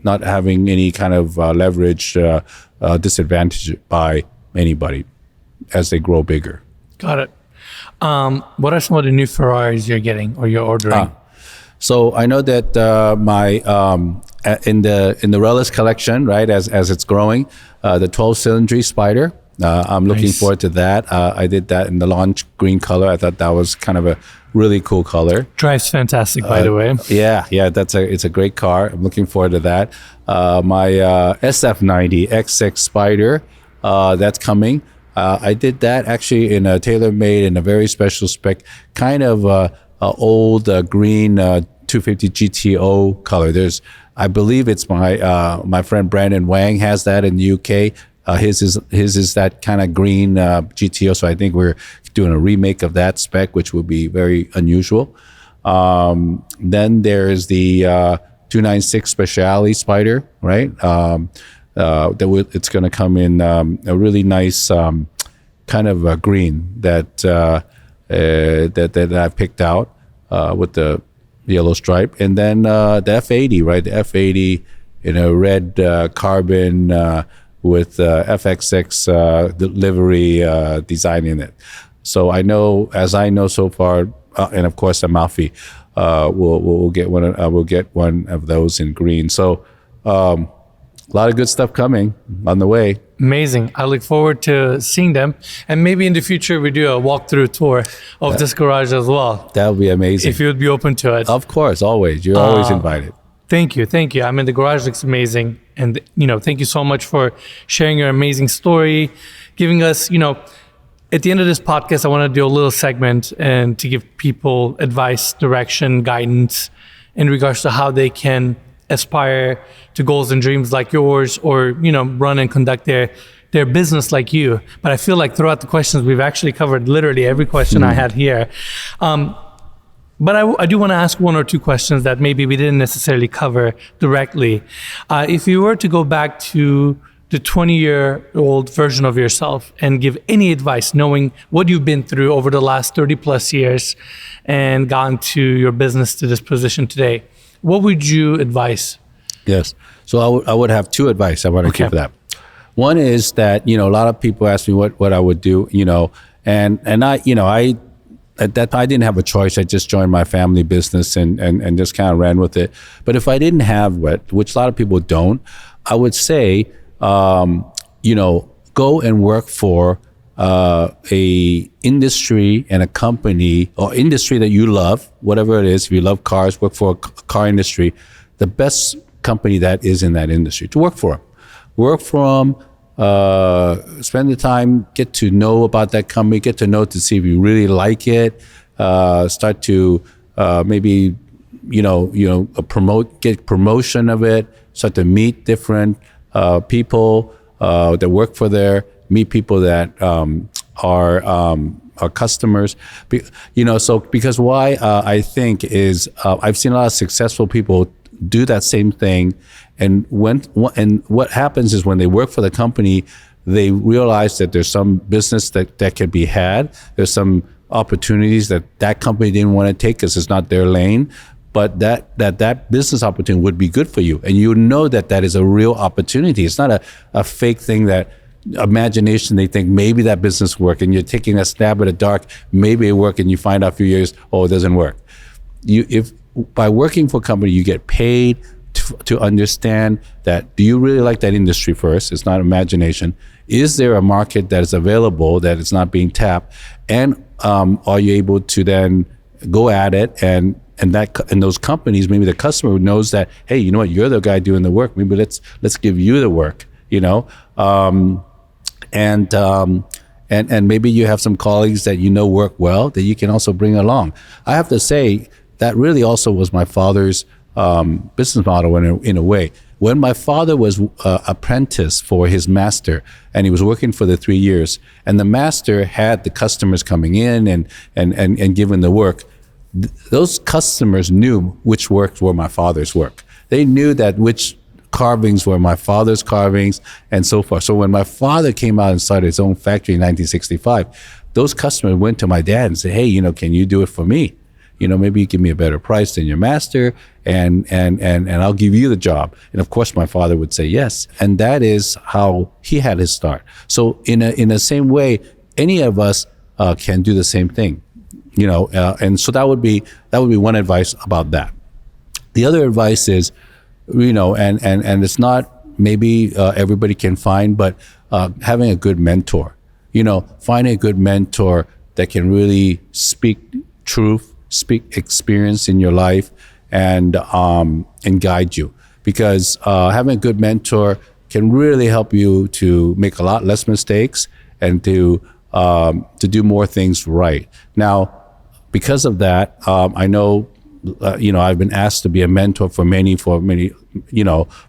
not having any kind of leverage disadvantage by anybody as they grow bigger. Got it. What are some of the new Ferraris you're getting or you're ordering? So I know that in the Rolex collection, right, as it's growing, the 12-cylinder Spider. I'm looking forward to that. I did that in the launch green color. I thought that was kind of a really cool color. Drives fantastic, by the way. Yeah, it's a great car. I'm looking forward to that. My SF90 X6 Spider, that's coming. I did that actually in a tailor-made in a very special spec, kind of old green 250 GTO color. I believe it's my friend Brandon Wang has that in the UK. His is that kind of green GTO, so I think we're doing a remake of that spec, which will be very unusual. Then there's the 296 Speciale Spider, right? It's going to come in a really nice kind of green that I picked out with the yellow stripe, and then the F80, right? The F80 in a red carbon. With FXX livery design in it. So I know so far, and of course Amalfi, we'll get one of those in green. So a lot of good stuff coming on the way. Amazing. I look forward to seeing them, and maybe in the future we do a walkthrough tour of this garage as well. That would be amazing. If you would be open to it. Of course, always. You're always invited. Thank you. I mean, the garage looks amazing. And, thank you so much for sharing your amazing story, giving us, at the end of this podcast, I want to do a little segment and to give people advice, direction, guidance in regards to how they can aspire to goals and dreams like yours or, run and conduct their business like you. But I feel like throughout the questions, we've actually covered literally every question I had here. But I do want to ask one or two questions that maybe we didn't necessarily cover directly. If you were to go back to the 20-year-old version of yourself and give any advice, knowing what you've been through over the last 30 plus years and gotten to your business to this position today, what would you advise? Yes. So I would have two advice I want to give that. One is that, a lot of people ask me what I would do, and I at that time, I didn't have a choice. I just joined my family business and just kind of ran with it. But if I didn't have which a lot of people don't, I would say, go and work for a industry and a company or industry that you love, whatever it is, if you love cars, work for a car industry, the best company that is in that industry to work for them. Work for them, spend the time, get to know about that company, get to know to see if you really like it, start to maybe, get promotion of it, start to meet different people that work for there, meet people that are customers. So because why I think is I've seen a lot of successful people do that same thing, and what happens is when they work for the company, they realize that there's some business that can be had. There's some opportunities that company didn't want to take because it's not their lane, but that business opportunity would be good for you, and you know that is a real opportunity. It's not a fake thing that imagination. They think maybe that business work, and you're taking a stab at the dark. Maybe it work, and you find out a few years, it doesn't work. If by working for a company, you get paid to understand that, do you really like that industry first? It's not imagination. Is there a market that is available that is not being tapped? And are you able to then go at it and those companies, maybe the customer knows that, hey, you know what, you're the guy doing the work. Maybe let's give you the work, and maybe you have some colleagues that work well that you can also bring along. I have to say that really also was my father's business model in a way. When my father was apprentice for his master, and he was working for the 3 years, and the master had the customers coming in and given the work, those customers knew which work were my father's work. They knew that which carvings were my father's carvings and so forth. So when my father came out and started his own factory in 1965, those customers went to my dad and said, hey, can you do it for me? Maybe you give me a better price than your master, and I'll give you the job. And of course, my father would say yes. And that is how he had his start. So in the same way, any of us can do the same thing, and so that would be one advice about that. The other advice is, and it's not maybe everybody can find, but having a good mentor, finding a good mentor that can really speak truth, speak experience in your life, and guide you, because having a good mentor can really help you to make a lot less mistakes and to do more things right. Now, because of that, I know I've been asked to be a mentor for a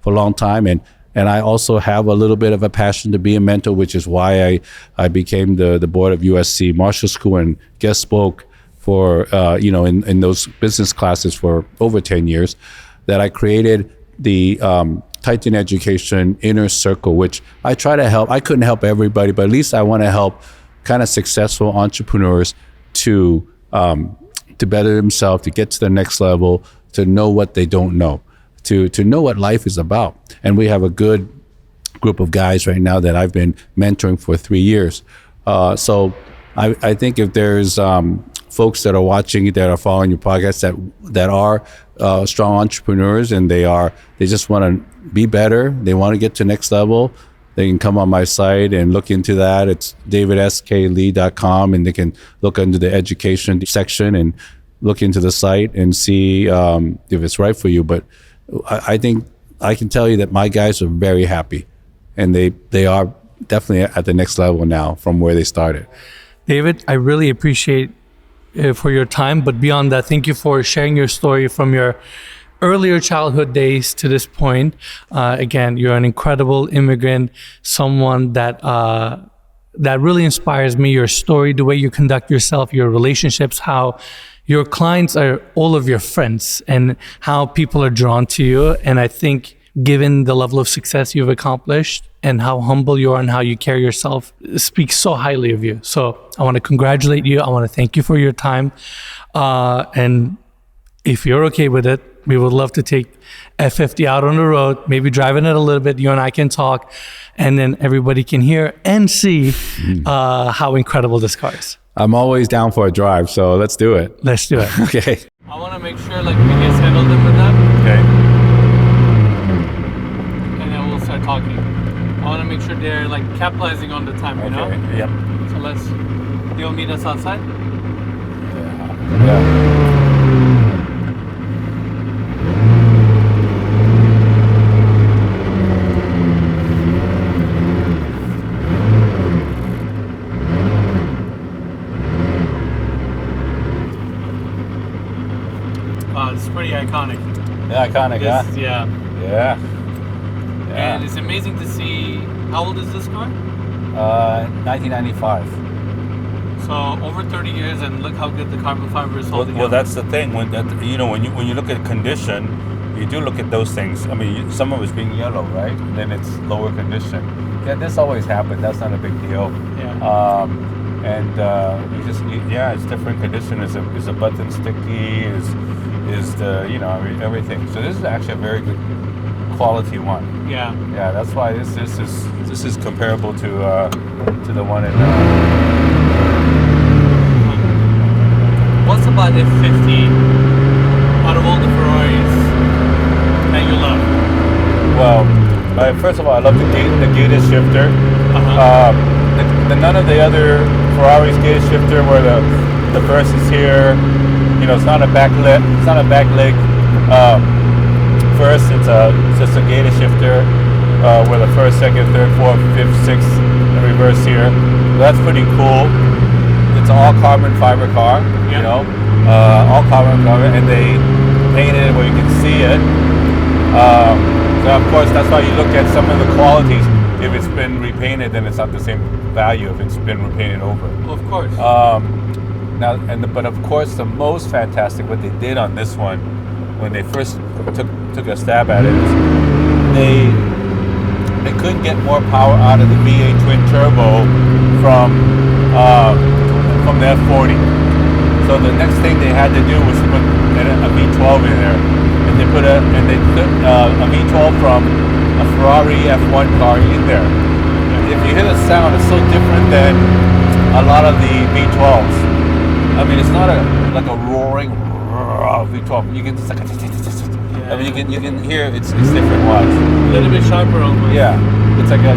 long time, and I also have a little bit of a passion to be a mentor, which is why I became the board of USC Marshall School and guest spoke for in those business classes for over 10 years, that I created the Titan Education Inner Circle, which I try to help. I couldn't help everybody, but at least I want to help kind of successful entrepreneurs to better themselves, to get to the next level, to know what they don't know, to know what life is about. And we have a good group of guys right now that I've been mentoring for 3 years. So I think if there's folks that are watching, that are following your podcast, that are strong entrepreneurs, and they just want to be better, they want to get to next level, they can come on my site and look into that. It's davidsklee.com, and they can look under the education section and look into the site and see if it's right for you. But I think I can tell you that my guys are very happy, and they are definitely at the next level now from where they started. David, I really appreciate for your time, but beyond that, thank you for sharing your story from your earlier childhood days to this point. Again, you're an incredible immigrant, someone that really inspires me. Your story, the way you conduct yourself, your relationships, how your clients are all of your friends, and how people are drawn to you. And I think given the level of success you've accomplished and how humble you are and how you carry yourself, speaks so highly of you. So I want to congratulate you. I want to thank you for your time. And if you're okay with it, we would love to take F50 out on the road, maybe driving it a little bit. You and I can talk, and then everybody can hear and see how incredible this car is. I'm always down for a drive, so let's do it. Let's do it. Okay. I want to make sure we get settled in with that. Okay. And then we'll start talking. want to make sure they're like capitalizing on the time, you know? Yep. So you'll meet us outside? Yeah. Wow, it's pretty iconic. Yeah, iconic, huh? Yeah. Yeah. And it's amazing to see. How old is this car? 1995. So over 30 years, and look how good the carbon fiber is holding. Well, that's the thing. When you look at condition, you do look at those things. I mean, some of it's being yellow, right? Then it's lower condition. Yeah, this always happened. That's not a big deal. Yeah. It's different condition. Is a button sticky? Is the everything. So this is actually a very good quality one. Yeah. Yeah, that's why this is comparable to the one in. What's about F50 out of all the Ferraris that you love? Well, first of all, I love the gated shifter. None of the other Ferrari's gated shifter where the first is here. It's not a back leg. It's not a back leg. First, it's just a gated shifter where the first, second, third, fourth, fifth, sixth, and reverse here. So that's pretty cool. It's an all carbon fiber car. All carbon fiber, and they painted it where you can see it. So of course, that's why you look at some of the qualities. If it's been repainted, then it's not the same value if it's been repainted over. Of course. But of course, the most fantastic what they did on this one, when they first took a stab at it, is they couldn't get more power out of the V8 twin turbo from the F40. So the next thing they had to do was put a V12 in there, and they put a V12 from a Ferrari F1 car in there. If you hear the sound, it's so different than a lot of the V12s. I mean, it's not like a roaring V12. You can just I mean, you can hear it's different. Watch. A little bit sharper almost. Yeah, it's like a.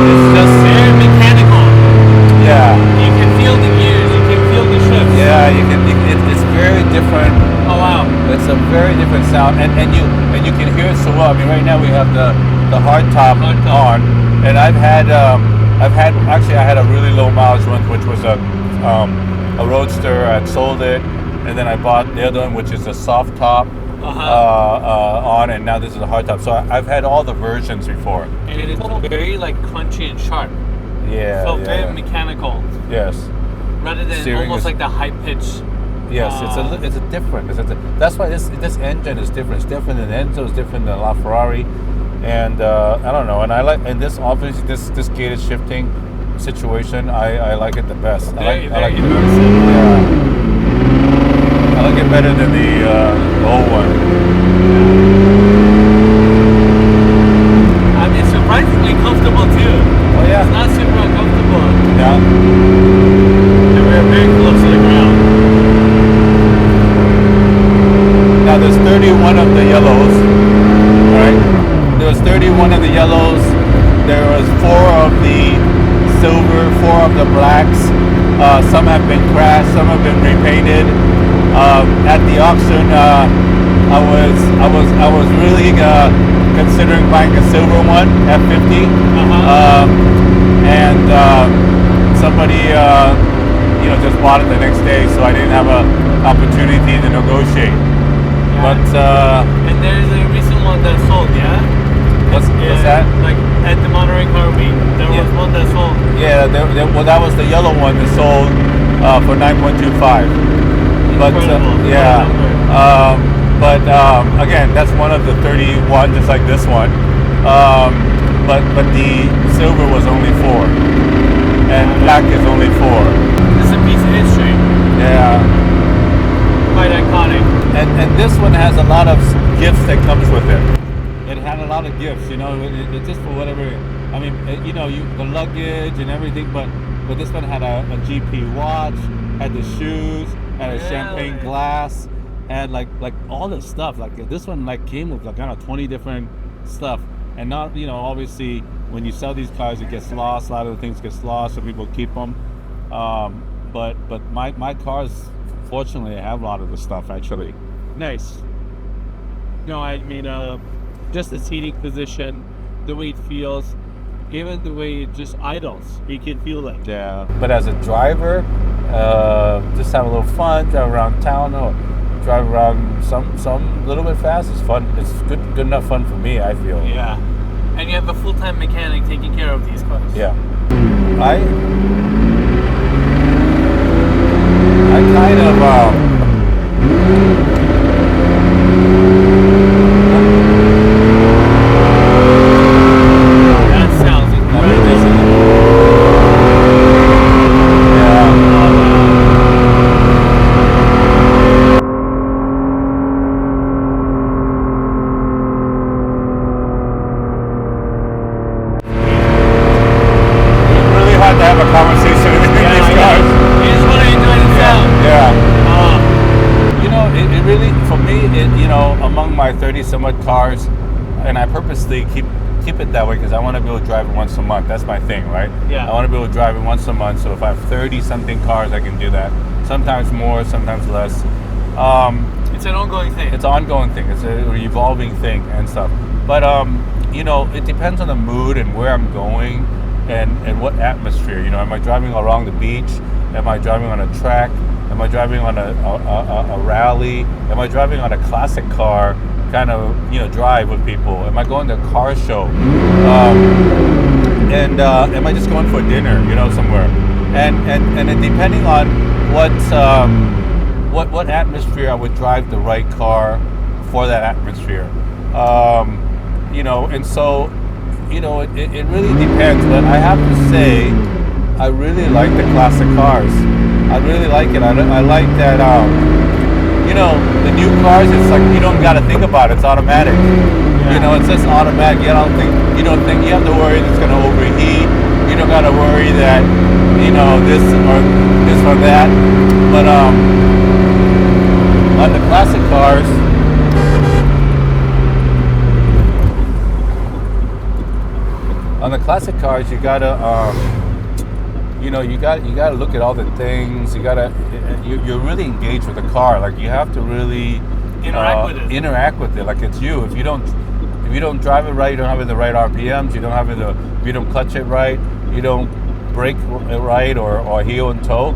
It's just very mechanical. Yeah. You can feel the gears. You can feel the shifts. Yeah, it's very different. Oh wow. It's a very different sound, and you can hear it so well. I mean, right now we have the hard top on, and I had a really low mileage one, which was a Roadster. I'd sold it, and then I bought the other one, which is a soft top on, and now this is a hard top. So I've had all the versions before. And it's very like crunchy and sharp. Yeah. So very mechanical. Yes. Rather than Steering almost is- like the high pitch. Yes, it's a different. That's why this engine is different. It's different than Enzo. It's different than LaFerrari, and I don't know. And I like, and this obviously this gated shifting situation, I like it the best. I like it. Yeah, I like it better than the old one. I mean, surprisingly comfortable too. Oh yeah. It's not super uncomfortable. Yeah. And we're very close to the ground. Now there's 31 of the yellows, right? There was 31 of the yellows. There was 4 of the silver, 4 of the blacks. Some have been crashed, some have been repainted. At the auction, I was really considering buying a silver one, F50, and somebody just bought it the next day, so I didn't have an opportunity to negotiate. But and there's a recent one that sold, yeah? what's that? Like at the Monterey Car Week, there was one that sold. Yeah, well, that was the yellow one that sold for 9.25. But again, that's one of the 31, just like this one. But the silver was only 4, and black is only 4. It's a piece of history. Yeah. Quite iconic. And this one has a lot of gifts that comes with it. It had a lot of gifts, it just for whatever. I mean, the luggage and everything, but but this one had a GP watch, had the shoes, had a champagne glass, had like all this stuff. Like this one like came with like kind of 20 different stuff, and not obviously when you sell these cars it gets lost. A lot of the things gets lost, so people keep them. But my cars, fortunately, I have a lot of the stuff actually. Nice. No, I mean, just the seating position, the way it feels, even the way it just idles, you can feel that. Yeah. But as a driver, just have a little fun, drive around town, or drive around some little bit fast. It's fun. It's good enough fun for me, I feel. Yeah. And you have a full-time mechanic taking care of these cars. Yeah. I kind of that sounds incredible. really hard to have a conversation with these cars. You just want to enjoy the sound. Yeah. It really, for me, among my 30 some odd cars, and I purposely keep it that way because I want to be able to drive it once a month. That's my thing, right? Yeah. I want to be able to drive it once a month. So if I have 30 something cars, I can do that. Sometimes more, sometimes less. It's an ongoing thing. It's an ongoing thing. It's a evolving thing and stuff. But it depends on the mood and where I'm going and what atmosphere. Am I driving along the beach? Am I driving on a track? Am I driving on a rally? Am I driving on a classic car kind of drive with people? Am I going to a car show? And am I just going for dinner somewhere? And depending on what atmosphere I would drive the right car for that atmosphere. And so it really depends. But I have to say, I really like the classic cars. I really like it. I like that, the new cars, it's like you don't got to think about it. It's automatic. Yeah. It's just automatic. You don't think you have to worry it's going to overheat. You don't got to worry that, this or that. But on the classic cars, you gotta you gotta look at all the things. You're really engaged with the car. Like you have to really interact with it. Like it's you. If you don't drive it right, you don't have it the right RPMs. If you don't clutch it right, you don't brake it right or heel and toe.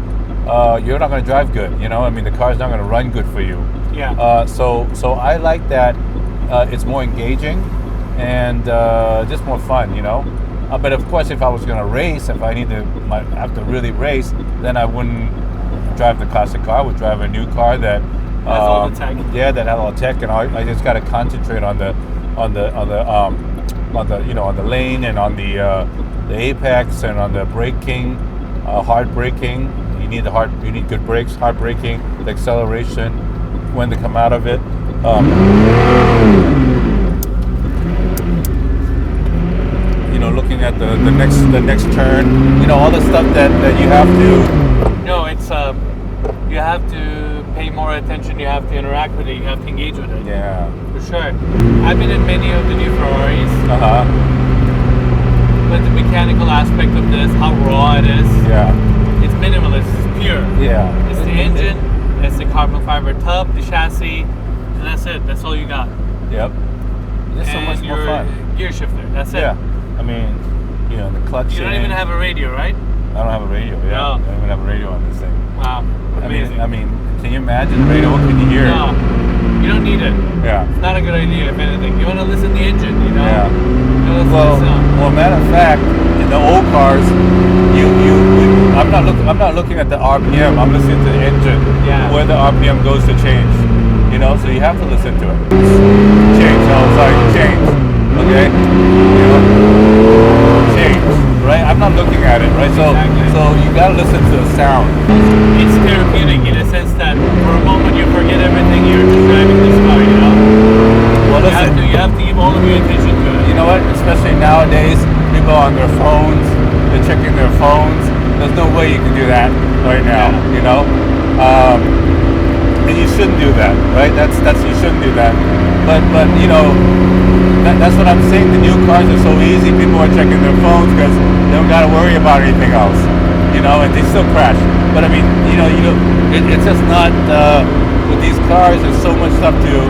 You're not gonna drive good. The car's not gonna run good for you. Yeah. So I like that. It's more engaging and just more fun. But of course, if I was going to race, if I have to really race, then I wouldn't drive the classic car. I would drive a new car that has all the tech. Yeah, that has all the tech, and I just got to concentrate on the lane and on the apex and on the braking, hard braking. You need good brakes, hard braking, the acceleration when to come out of it. Looking at the next turn, all the stuff that you have to. No, it's you have to pay more attention. You have to interact with it. You have to engage with it. Yeah, for sure. I've been in many of the new Ferraris. But the mechanical aspect of this, how raw it is. Yeah. It's minimalist. It's pure. Yeah. It's the engine. It's the carbon fiber tub, the chassis, and that's it. That's all you got. Yep. It's so much more fun. Gear shifter. That's it. Yeah. The clutch. You don't even have a radio, right? I don't have a radio. Yeah. No. I don't even have a radio on this thing. Wow. Amazing. Can you imagine the radio? What can you hear? No. You don't need it. Yeah. It's not a good idea, if anything. You want to listen to the engine, Yeah. Well, matter of fact, in the old cars, I'm not looking at the RPM. I'm listening to the engine. Yeah. Where the RPM goes to change. So you have to listen to it. Change. Change. Okay. Change. Right. I'm not looking at it. Right. Exactly. So you gotta listen to the sound. It's therapeutic in a sense that for a moment you forget everything. You're just driving this car. Well, listen. You have to give all of your attention to it. You know what? Especially nowadays, people are on their phones. They're checking their phones. There's no way you can do that right now, you know. And you shouldn't do that, right? That's you shouldn't do that. But you know, that's what I'm saying. The new cars are so easy. People are checking their phones because they don't got to worry about anything else, you know. And they still crash. But I mean, you know, it's just not with these cars. There's so much stuff to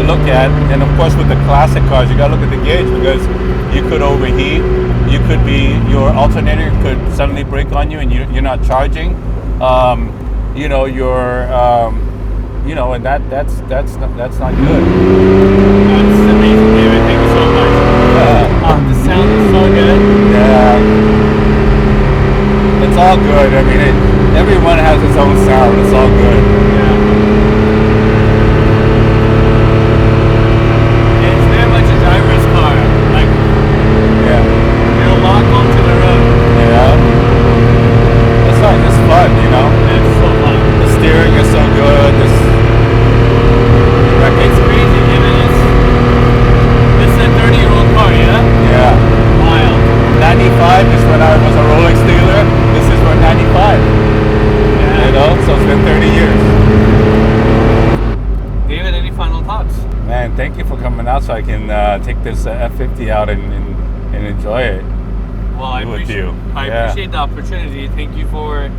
look at, and of course with the classic cars, you got to look at the gauge because you could overheat. You could be your alternator could suddenly break on you, and you're not charging. You know, you know, and that's not good. That's amazing, David. Thank you so much. The sound is so good. Yeah, it's all good. I mean, everyone has its own sound. It's all good. Yeah. It's very much a driver's car. Like, Yeah, you'll lock onto the road. yeah. It's not just fun, you know. It's so fun. The steering is so good. It's crazy, even it's a 30-year-old car, yeah? Yeah. Wild. 95 is when I was a Rolex dealer. This is for 95. Yeah. You know, so it's been 30 years. David, any final thoughts? Man, thank you for coming out so I can take this F50 out and enjoy it. Well, I With appreciate you. I Yeah. appreciate the opportunity. Thank you for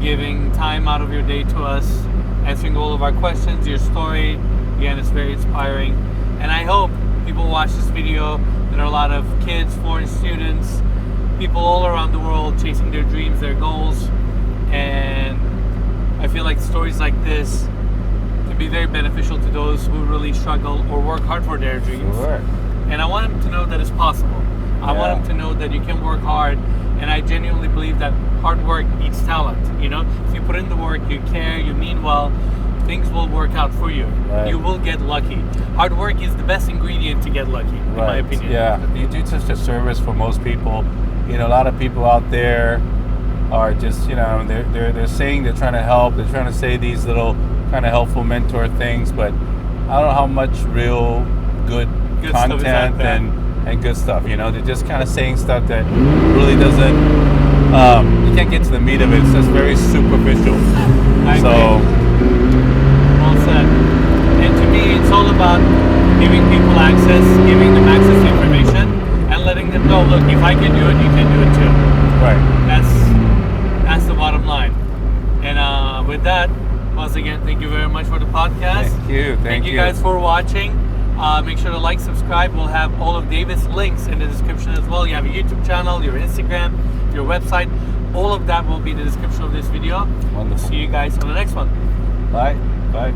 giving time out of your day to us, answering all of our questions, your story. Again, it's very inspiring. And I hope people watch this video. There are a lot of kids, foreign students, people all around the world chasing their dreams, their goals. And I feel like stories like this can be very beneficial to those who really struggle or work hard for their dreams. Sure. And I want them to know that it's possible. I want them to know that you can work hard. And I genuinely believe that hard work beats talent. You know, if you put in the work, you care, you mean well, things will work out for you. Right. You will get lucky. Hard work is the best ingredient to get lucky, in my opinion. Yeah, you do such a service for most people. You know, a lot of people out there are just, you know, they're saying they're trying to help. They're trying to say these little kind of helpful mentor things, but I don't know how much real good Good stuff is out content there. and good stuff. You know, they're just kind of saying stuff that really doesn't. You can't get to the meat of it. It's just very superficial. I So. agree. Well said. And to me, it's all about giving people access, giving them access to information, and letting them know, look, if I can do it, you can do it too. Right. That's the bottom line. And with that, once again, thank you very much for the podcast. Thank you. Thank you guys for watching. Make sure to like, subscribe. We'll have all of David's links in the description as well. You have a YouTube channel, your Instagram, your website. All of that will be in the description of this video. Wonderful. See you guys on the next one. Bye. Bye.